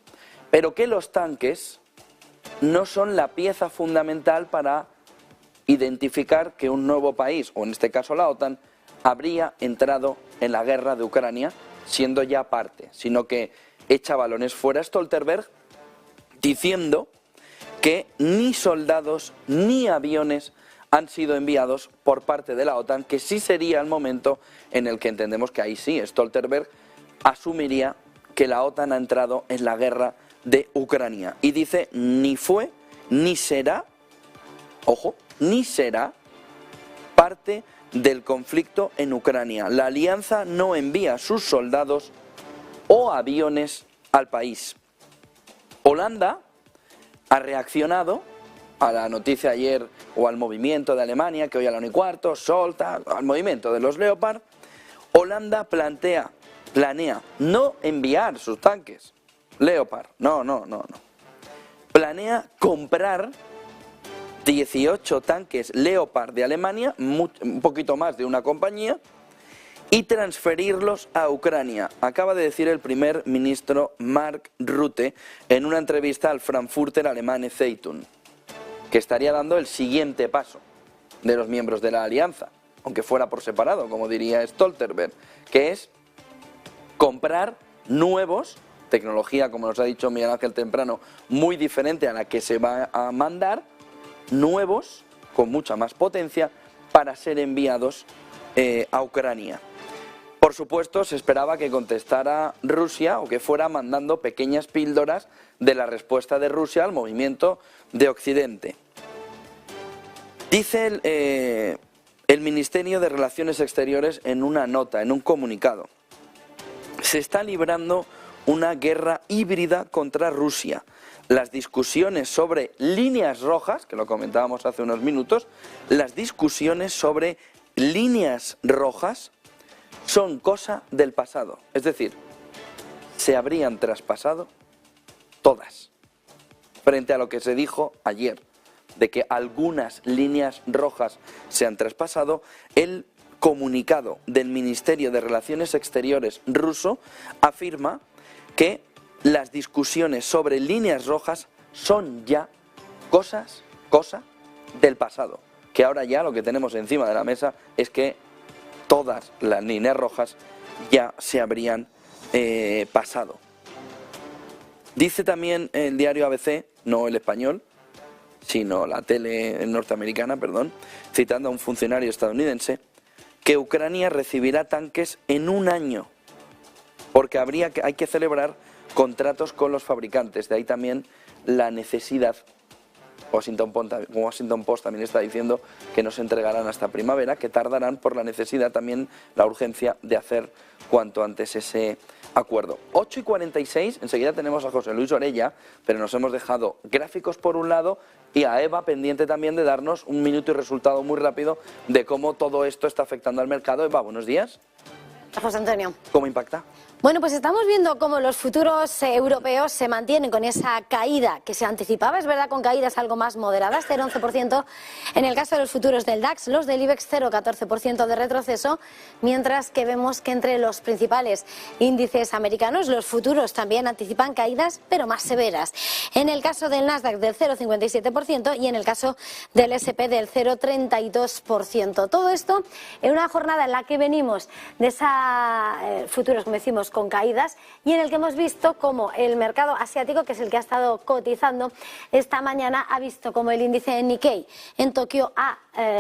pero que los tanques no son la pieza fundamental para identificar que un nuevo país, o en este caso la OTAN, habría entrado en la guerra de Ucrania siendo ya parte, sino que echa balones fuera Stoltenberg diciendo que ni soldados ni aviones han sido enviados por parte de la OTAN, que sí sería el momento en el que entendemos que ahí sí Stoltenberg asumiría que la OTAN ha entrado en la guerra de Ucrania. Y dice, ni fue, ni será, ojo, ni será parte del conflicto en Ucrania. La alianza no envía sus soldados o aviones al país. Holanda ha reaccionado a la noticia ayer o al movimiento de Alemania, que hoy a la 1:15, solta, al movimiento de los Leopard. Holanda planea no enviar sus tanques Leopard, no. Planea comprar 18 tanques Leopard de Alemania, un poquito más de una compañía, y transferirlos a Ucrania. Acaba de decir el primer ministro Mark Rutte en una entrevista al Frankfurter Allgemeine Zeitung, que estaría dando el siguiente paso de los miembros de la alianza, aunque fuera por separado, como diría Stoltenberg, que es comprar nuevos, tecnología, como nos ha dicho Miguel Ángel Temprano, muy diferente a la que se va a mandar, nuevos, con mucha más potencia, para ser enviados a Ucrania. Por supuesto, se esperaba que contestara Rusia o que fuera mandando pequeñas píldoras de la respuesta de Rusia al movimiento de Occidente. Dice el Ministerio de Relaciones Exteriores en una nota, en un comunicado: se está librando una guerra híbrida contra Rusia. Las discusiones sobre líneas rojas, que lo comentábamos hace unos minutos, las discusiones sobre líneas rojas son cosa del pasado. Es decir, se habrían traspasado todas. Frente a lo que se dijo ayer, de que algunas líneas rojas se han traspasado, el comunicado del Ministerio de Relaciones Exteriores ruso afirma que las discusiones sobre líneas rojas son ya cosa del pasado. Que ahora ya lo que tenemos encima de la mesa es que todas las líneas rojas ya se habrían pasado. Dice también el diario ABC, no el español, sino la tele norteamericana, perdón, citando a un funcionario estadounidense, que Ucrania recibirá tanques en un año, porque hay que celebrar contratos con los fabricantes. De ahí también la necesidad. Washington Post también está diciendo que no se entregarán hasta primavera, que tardarán por la necesidad también, la urgencia de hacer cuanto antes ese acuerdo. 8:46, enseguida tenemos a José Luis Orella, pero nos hemos dejado gráficos por un lado y a Eva pendiente también de darnos un minuto y resultado muy rápido de cómo todo esto está afectando al mercado. Eva, buenos días. José Antonio. ¿Cómo impacta? Bueno, pues estamos viendo cómo los futuros europeos se mantienen con esa caída que se anticipaba, es verdad, con caídas algo más moderadas, 0,11% en el caso de los futuros del DAX, los del IBEX 0,14% de retroceso, mientras que vemos que entre los principales índices americanos los futuros también anticipan caídas, pero más severas. En el caso del Nasdaq del 0,57% y en el caso del S&P del 0,32%. Todo esto en una jornada en la que venimos de esa futuros, como decimos, con caídas y en el que hemos visto como el mercado asiático, que es el que ha estado cotizando esta mañana, ha visto como el índice Nikkei en Tokio ha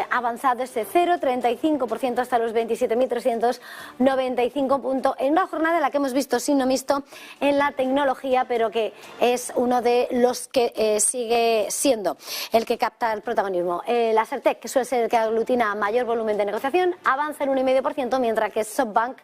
avanzado ese 0,35% hasta los 27.395 puntos en una jornada en la que hemos visto signo mixto en la tecnología, pero que es uno de los que sigue siendo el que capta el protagonismo. La Acertec, que suele ser el que aglutina mayor volumen de negociación, avanza en 1,5%, mientras que SoftBank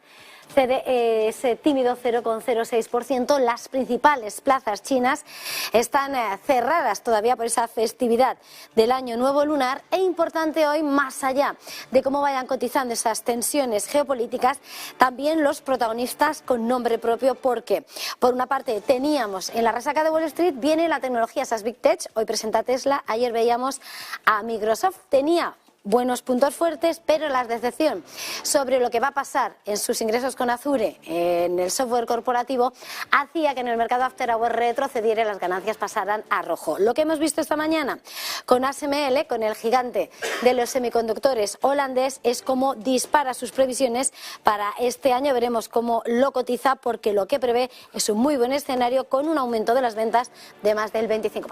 cede ese tímido 0,06%. Las principales plazas chinas están cerradas todavía por esa festividad del Año Nuevo Lunar e importante hoy, más allá de cómo vayan cotizando esas tensiones geopolíticas, también los protagonistas con nombre propio, porque por una parte teníamos en la resaca de Wall Street, viene la tecnología, esas Big Tech, hoy presenta Tesla, ayer veíamos a Microsoft, tenía buenos puntos fuertes, pero la decepción sobre lo que va a pasar en sus ingresos con Azure, en el software corporativo, hacía que en el mercado after hour retrocediera y las ganancias pasaran a rojo. Lo que hemos visto esta mañana con ASML, con el gigante de los semiconductores holandés, es cómo dispara sus previsiones para este año. Veremos cómo lo cotiza, porque lo que prevé es un muy buen escenario con un aumento de las ventas de más del 25%.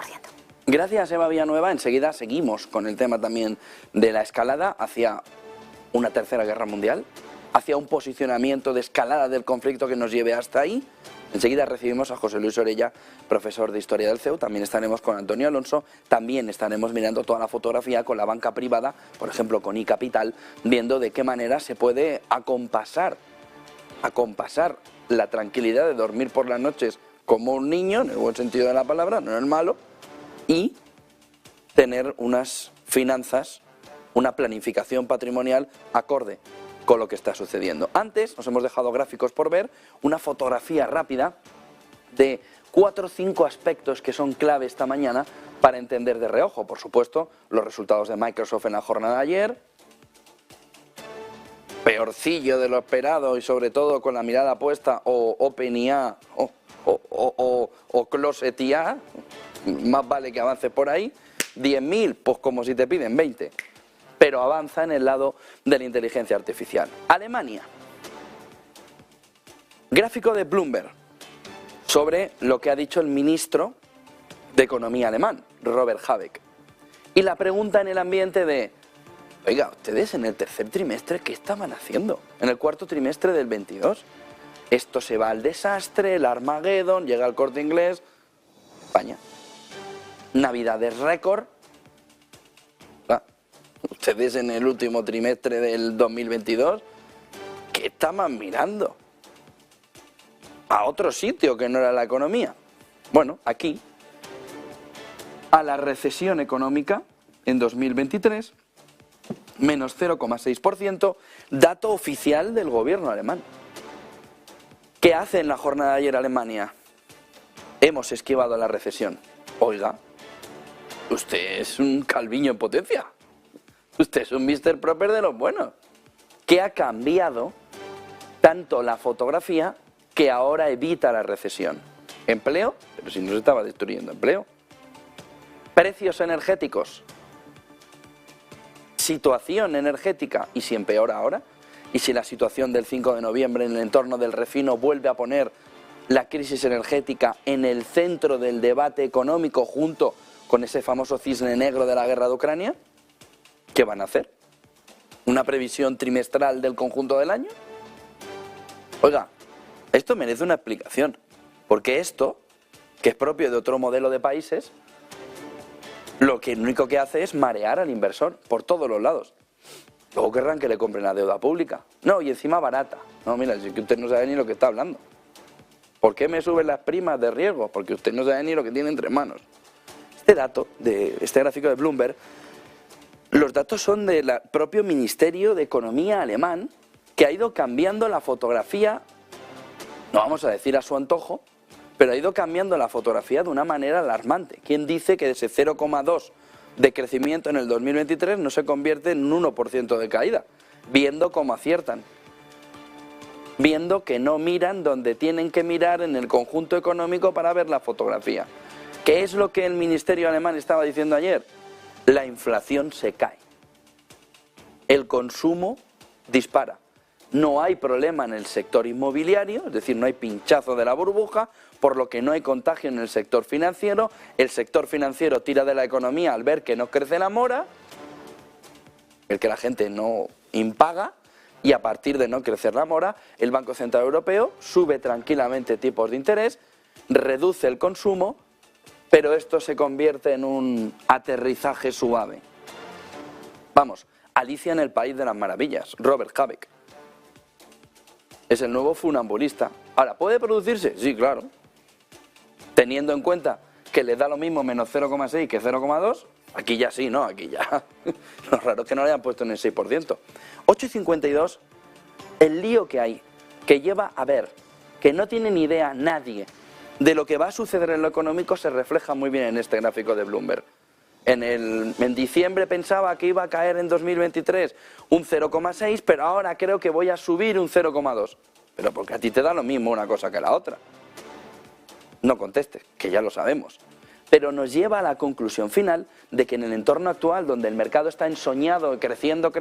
Gracias, Eva Villanueva. Enseguida seguimos con el tema también de la escalada hacia una tercera guerra mundial, hacia un posicionamiento de escalada del conflicto que nos lleve hasta ahí. Enseguida recibimos a José Luis Orella, profesor de Historia del CEU. También estaremos con Antonio Alonso. También estaremos mirando toda la fotografía con la banca privada, por ejemplo con iCapital, viendo de qué manera se puede acompasar la tranquilidad de dormir por las noches como un niño, en el buen sentido de la palabra, no en el malo, y tener unas finanzas, una planificación patrimonial acorde con lo que está sucediendo. Antes nos hemos dejado gráficos por ver, una fotografía rápida de 4 o 5 aspectos que son clave esta mañana para entender de reojo. Por supuesto, los resultados de Microsoft en la jornada de ayer, peorcillo de lo esperado y sobre todo con la mirada puesta o OpenIA o Closet IA, más vale que avance por ahí. 10.000, pues como si te piden 20, pero avanza en el lado de la inteligencia artificial. Alemania. Gráfico de Bloomberg sobre lo que ha dicho el ministro de Economía alemán, Robert Habeck. Y la pregunta en el ambiente de Oiga, ustedes en el tercer trimestre, ¿qué estaban haciendo? En el cuarto trimestre del 22. Esto se va al desastre, el Armageddon, llega el Corte Inglés, España. Navidades récord. Ustedes en el último trimestre del 2022, ¿qué estaban mirando? A otro sitio que no era la economía. Bueno, aquí, a la recesión económica en 2023, menos 0,6%, dato oficial del gobierno alemán. ¿Qué hace en la jornada de ayer Alemania? Hemos esquivado la recesión. Oiga, usted es un Calviño en potencia. Usted es un Mr. Proper de los buenos. ¿Qué ha cambiado tanto la fotografía que ahora evita la recesión? ¿Empleo? Pero si no se estaba destruyendo empleo. ¿Precios energéticos? ¿Situación energética? ¿Y si empeora ahora? ¿Y si la situación del 5 de noviembre en el entorno del refino vuelve a poner la crisis energética en el centro del debate económico junto con ese famoso cisne negro de la guerra de Ucrania? ¿Qué van a hacer? ¿Una previsión trimestral del conjunto del año? Oiga, esto merece una explicación, porque esto, que es propio de otro modelo de países, lo único que hace es marear al inversor por todos los lados. Luego querrán que le compren la deuda pública. No, y encima barata. No, mira, si es que usted no sabe ni lo que está hablando. ¿Por qué me suben las primas de riesgo? Porque usted no sabe ni lo que tiene entre manos. Este gráfico de Bloomberg, los datos son del propio Ministerio de Economía alemán, que ha ido cambiando la fotografía, no vamos a decir a su antojo, pero ha ido cambiando la fotografía de una manera alarmante. ¿Quién dice que de ese 0,2 de crecimiento en el 2023 no se convierte en un 1% de caída? Viendo cómo aciertan. Viendo que no miran donde tienen que mirar en el conjunto económico para ver la fotografía. ¿Qué es lo que el Ministerio alemán estaba diciendo ayer? La inflación se cae. El consumo dispara. No hay problema en el sector inmobiliario, es decir, no hay pinchazo de la burbuja, por lo que no hay contagio en el sector financiero. El sector financiero tira de la economía al ver que no crece la mora, el que la gente no impaga, y a partir de no crecer la mora, el Banco Central Europeo sube tranquilamente tipos de interés, reduce el consumo, pero esto se convierte en un aterrizaje suave. Vamos, Alicia en el País de las Maravillas, Robert Habeck. Es el nuevo funambulista. Ahora, ¿puede producirse? Sí, claro. Teniendo en cuenta que le da lo mismo menos 0,6 que 0,2, aquí ya sí, ¿no? Aquí ya. Lo raro es que no le hayan puesto en el 6%. 8,52, el lío que hay, que lleva a ver, que no tiene ni idea nadie de lo que va a suceder en lo económico, se refleja muy bien en este gráfico de Bloomberg. En diciembre pensaba que iba a caer en 2023 un 0,6, pero ahora creo que voy a subir un 0,2. Pero porque a ti te da lo mismo una cosa que la otra. No contestes, que ya lo sabemos. Pero nos lleva a la conclusión final de que en el entorno actual, donde el mercado está ensoñado, creciendo,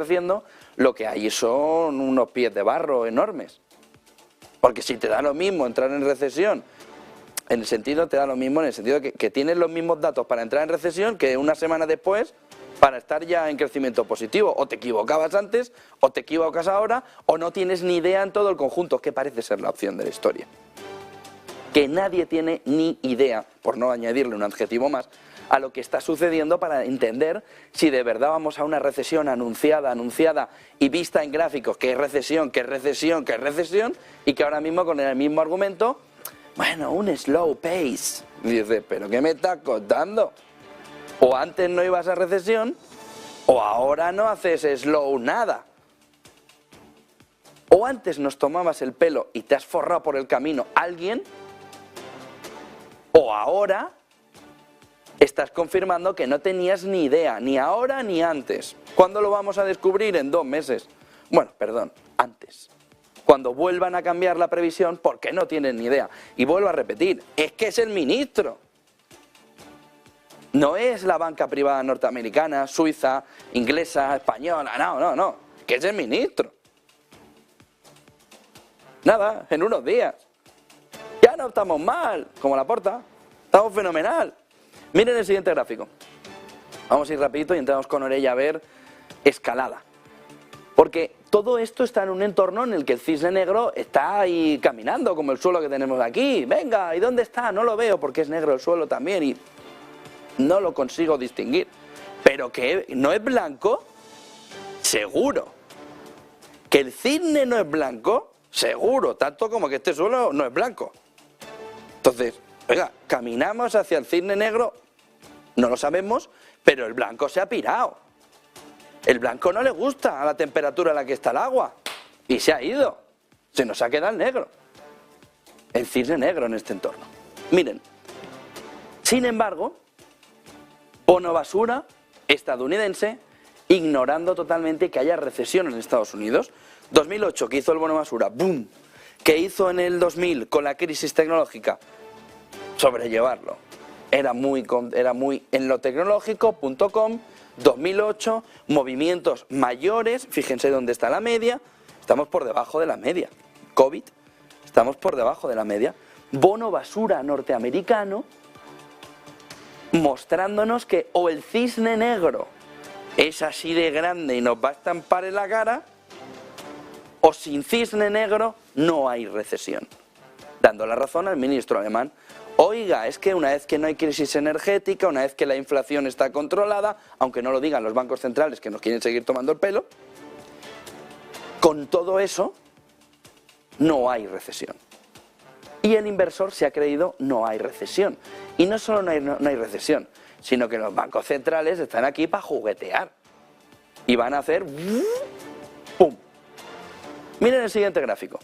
lo que hay son unos pies de barro enormes. Porque si te da lo mismo entrar en recesión, en el sentido, te da lo mismo en el sentido que tienes los mismos datos para entrar en recesión que una semana después para estar ya en crecimiento positivo. O te equivocabas antes, o te equivocas ahora, o no tienes ni idea en todo el conjunto, que parece ser la opción de la historia. Que nadie tiene ni idea, por no añadirle un adjetivo más, a lo que está sucediendo para entender si de verdad vamos a una recesión anunciada y vista en gráficos, que es recesión, y que ahora mismo con el mismo argumento, bueno, un slow pace. Y dices, ¿pero qué me estás contando? O antes no ibas a recesión, o ahora no haces slow nada. O antes nos tomabas el pelo y te has forrado por el camino alguien, o ahora estás confirmando que no tenías ni idea, ni ahora ni antes. ¿Cuándo lo vamos a descubrir? En 2 meses. Bueno, perdón, antes. Cuando vuelvan a cambiar la previsión porque no tienen ni idea. Y vuelvo a repetir, es que es el ministro. No es la banca privada norteamericana, suiza, inglesa, española, no, que es el ministro. Nada, en unos días. Ya no estamos mal, como Laporta, estamos fenomenal. Miren el siguiente gráfico. Vamos a ir rapidito y entramos con Orella a ver escalada. Porque todo esto está en un entorno en el que el cisne negro está ahí caminando, como el suelo que tenemos aquí. Venga, ¿y dónde está? No lo veo porque es negro el suelo también y no lo consigo distinguir. Pero que no es blanco, seguro. Que el cisne no es blanco, seguro. Tanto como que este suelo no es blanco. Entonces, oiga, caminamos hacia el cisne negro, no lo sabemos, pero el blanco se ha pirado. El blanco no le gusta a la temperatura a la que está el agua y se ha ido. Se nos ha quedado el negro. El cisne negro en este entorno. Miren, sin embargo, bono basura estadounidense ignorando totalmente que haya recesión en Estados Unidos. 2008, que hizo el bono basura, ¡boom! Que hizo en el 2000 con la crisis tecnológica, sobrellevarlo. Era muy en lo tecnológico.com. 2008, movimientos mayores, fíjense dónde está la media, estamos por debajo de la media. COVID, estamos por debajo de la media. Bono basura norteamericano, mostrándonos que o el cisne negro es así de grande y nos va a estampar en la cara, o sin cisne negro no hay recesión. Dando la razón al ministro alemán. Oiga, es que una vez que no hay crisis energética, una vez que la inflación está controlada, aunque no lo digan los bancos centrales que nos quieren seguir tomando el pelo, con todo eso no hay recesión. Y el inversor se ha creído no hay recesión. Y no solo no hay recesión, sino que los bancos centrales están aquí para juguetear. Y van a hacer ¡pum! Miren el siguiente gráfico,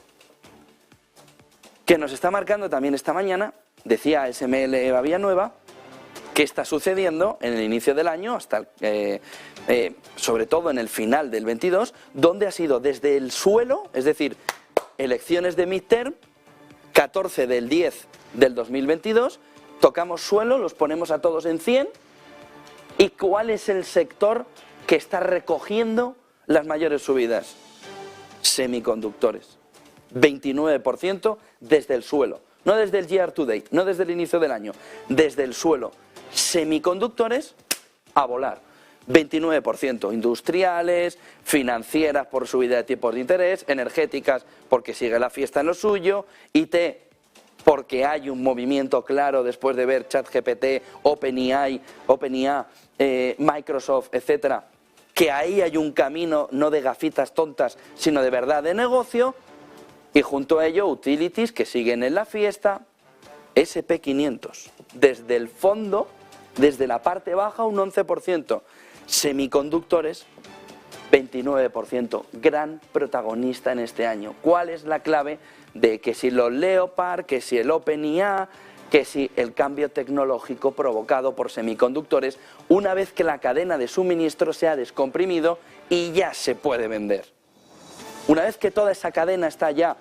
que nos está marcando también esta mañana. Decía SML Eva Villanueva que está sucediendo en el inicio del año, hasta sobre todo en el final del 22, donde ha sido desde el suelo, es decir, elecciones de midterm, 14 del 10 del 2022, tocamos suelo, los ponemos a todos en 100, ¿y cuál es el sector que está recogiendo las mayores subidas? Semiconductores, 29% desde el suelo. No desde el year to date, no desde el inicio del año, desde el suelo. Semiconductores a volar. 29%. Industriales, financieras por subida de tipos de interés, energéticas porque sigue la fiesta en lo suyo, IT porque hay un movimiento claro después de ver ChatGPT, OpenAI, Microsoft, etcétera, que ahí hay un camino no de gafitas tontas, sino de verdad de negocio. Y junto a ello, utilities que siguen en la fiesta, SP500. Desde el fondo, desde la parte baja, un 11%. Semiconductores, 29%. Gran protagonista en este año. ¿Cuál es la clave de que si los Leopard, que si el OpenAI, que si el cambio tecnológico provocado por semiconductores, una vez que la cadena de suministro se ha descomprimido y ya se puede vender? Una vez que toda esa cadena está ya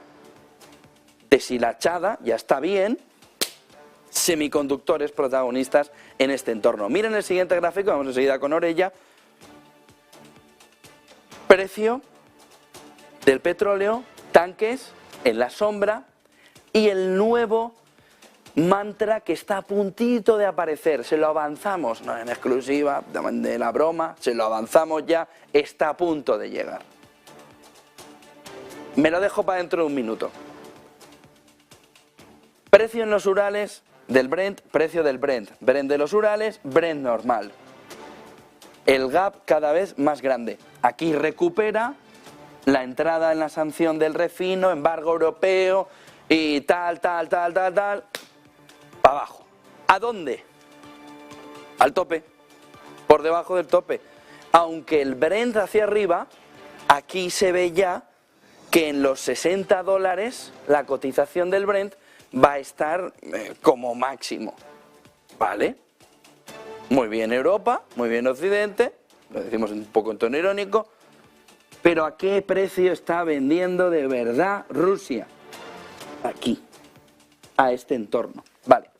deshilachada, ya está bien, semiconductores protagonistas en este entorno. Miren el siguiente gráfico, vamos enseguida con Orella. Precio del petróleo, tanques en la sombra y el nuevo mantra que está a puntito de aparecer. Se lo avanzamos, no en exclusiva de la broma, se lo avanzamos ya, está a punto de llegar. Me lo dejo para dentro de un minuto. Precio en los Urales del Brent, precio del Brent. Brent de los Urales, Brent normal. El gap cada vez más grande. Aquí recupera la entrada en la sanción del refino, embargo europeo y tal. Para abajo. ¿A dónde? Al tope. Por debajo del tope. Aunque el Brent hacia arriba, aquí se ve ya que en los $60 la cotización del Brent va a estar como máximo, ¿vale? Muy bien Europa, muy bien Occidente, lo decimos un poco en tono irónico, pero ¿a qué precio está vendiendo de verdad Rusia? Aquí, a este entorno, ¿vale?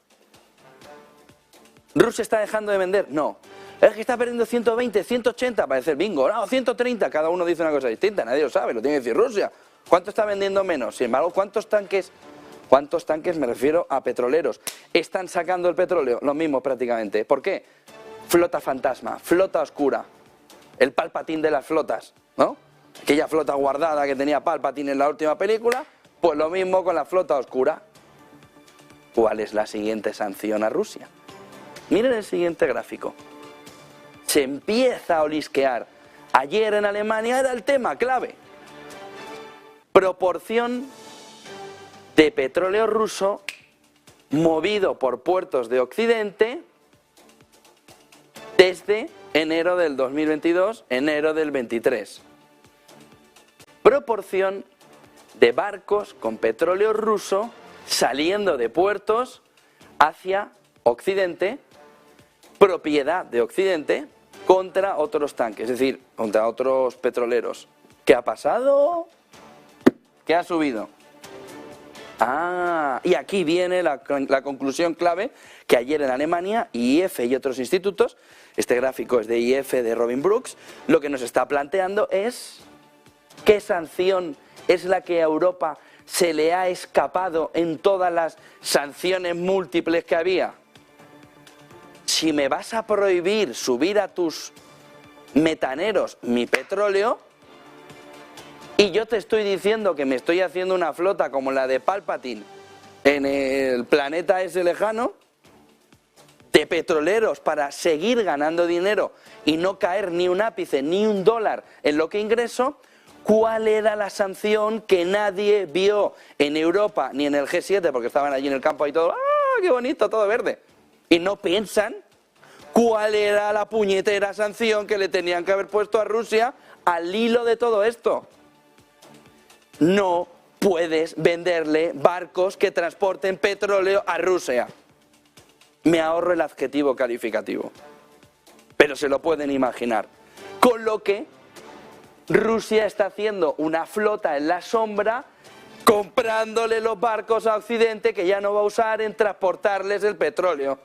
¿Rusia está dejando de vender? No. Es que está perdiendo 120, 180, parece el bingo, no, 130, cada uno dice una cosa distinta, nadie lo sabe, lo tiene que decir Rusia. ¿Cuánto está vendiendo menos? Sin embargo, ¿cuántos tanques, me refiero a petroleros, están sacando el petróleo? Lo mismo prácticamente. ¿Por qué? Flota fantasma, flota oscura. el Palpatine de las flotas, ¿no? Aquella flota guardada que tenía Palpatine en la última película, pues lo mismo con la flota oscura. ¿Cuál es la siguiente sanción a Rusia? Miren el siguiente gráfico. Se empieza a olisquear. Ayer en Alemania era el tema clave. Proporción de petróleo ruso movido por puertos de Occidente desde enero del 2022, enero del 23. Proporción de barcos con petróleo ruso saliendo de puertos hacia Occidente, propiedad de Occidente, contra otros tanques, es decir, contra otros petroleros. ¿Qué ha pasado? ¿Qué ha subido? Y aquí viene la conclusión clave, que ayer en Alemania, IEF y otros institutos, este gráfico es de IEF, de Robin Brooks, lo que nos está planteando es qué sanción es la que a Europa se le ha escapado en todas las sanciones múltiples que había. Si me vas a prohibir subir a tus metaneros mi petróleo, y yo te estoy diciendo que me estoy haciendo una flota como la de Palpatine en el planeta ese lejano, de petroleros para seguir ganando dinero y no caer ni un ápice ni un dólar en lo que ingreso, ¿cuál era la sanción que nadie vio en Europa ni en el G7? Porque estaban allí en el campo y todo, ¡ah, qué bonito, todo verde! Y no piensan cuál era la puñetera sanción que le tenían que haber puesto a Rusia al hilo de todo esto. No puedes venderle barcos que transporten petróleo a Rusia. Me ahorro el adjetivo calificativo, pero se lo pueden imaginar. Con lo que Rusia está haciendo una flota en la sombra, comprándole los barcos a Occidente que ya no va a usar en transportarles el petróleo.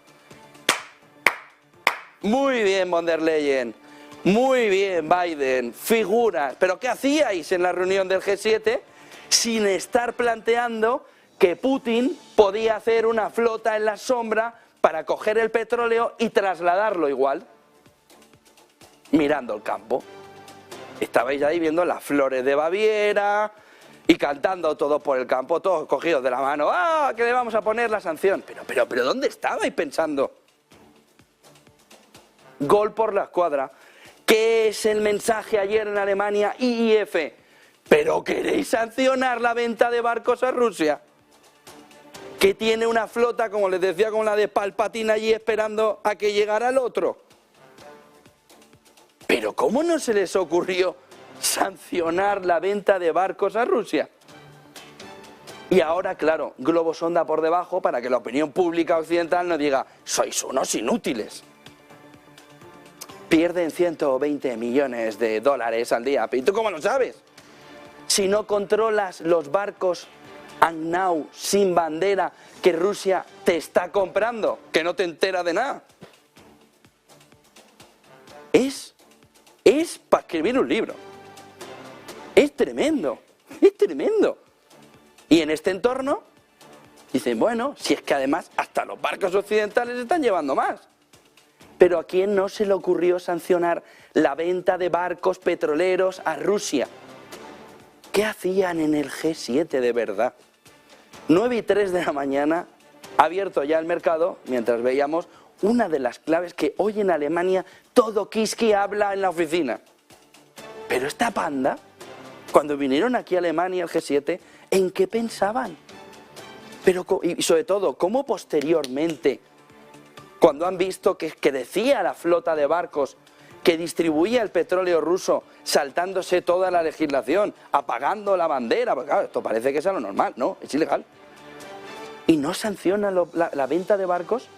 Muy bien, von der Leyen. Muy bien, Biden, figuras. ¿Pero qué hacíais en la reunión del G7 sin estar planteando que Putin podía hacer una flota en la sombra para coger el petróleo y trasladarlo igual? Mirando el campo. Estabais ahí viendo las flores de Baviera y cantando todos por el campo, todos cogidos de la mano. ¡Ah, que le vamos a poner la sanción! Pero ¿dónde estabais pensando? Gol por la escuadra. ¿Qué es el mensaje ayer en Alemania IEF? ¿Pero queréis sancionar la venta de barcos a Rusia? Que tiene una flota, como les decía, con la de Palpatine allí esperando a que llegara el otro. ¿Pero cómo no se les ocurrió sancionar la venta de barcos a Rusia? Y ahora, claro, globo sonda por debajo para que la opinión pública occidental nos diga, sois unos inútiles. Pierden 120 millones de dólares al día. ¿Y tú cómo lo sabes? Si no controlas los barcos ANNAU sin bandera que Rusia te está comprando, que no te entera de nada. Es para escribir un libro. Es tremendo, es tremendo. Y en este entorno dicen, bueno, si es que además hasta los barcos occidentales están llevando más. Pero ¿a quién no se le ocurrió sancionar la venta de barcos petroleros a Rusia? ¿Qué hacían en el G7 de verdad? 9:03 de la mañana, abierto ya el mercado, mientras veíamos una de las claves que hoy en Alemania todo Kiski habla en la oficina. Pero esta panda, cuando vinieron aquí a Alemania al G7, ¿en qué pensaban? Pero, y sobre todo, ¿cómo posteriormente, cuando han visto que crecía la flota de barcos que distribuía el petróleo ruso, saltándose toda la legislación, apagando la bandera? Porque, claro, esto parece que es lo normal, no, es ilegal. ¿Y no sanciona la venta de barcos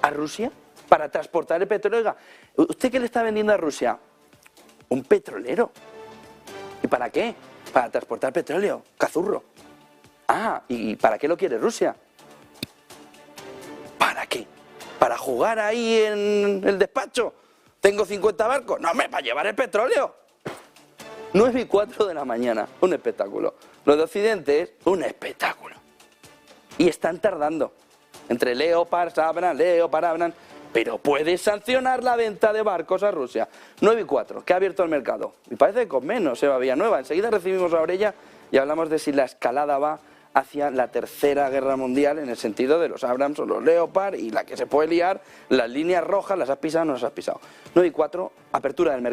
a Rusia para transportar el petróleo? Oiga, ¿usted qué le está vendiendo a Rusia? Un petrolero. ¿Y para qué? Para transportar petróleo, cazurro. ¿Y para qué lo quiere Rusia? ¿Para qué? ¿Para jugar ahí en el despacho? ¿Tengo 50 barcos? No, para llevar el petróleo. 9:04 de la mañana, un espectáculo. Lo de Occidente es un espectáculo. Y están tardando. Entre Leopard, Abrams, pero puedes sancionar la venta de barcos a Rusia. 9:04, que ha abierto el mercado. Y parece que con menos, Eva Villanueva. Enseguida recibimos a Orella y hablamos de si la escalada va hacia la Tercera Guerra Mundial en el sentido de los Abrams o los Leopard y la que se puede liar, las líneas rojas, las has pisado o no las has pisado. 9:04, apertura del mercado.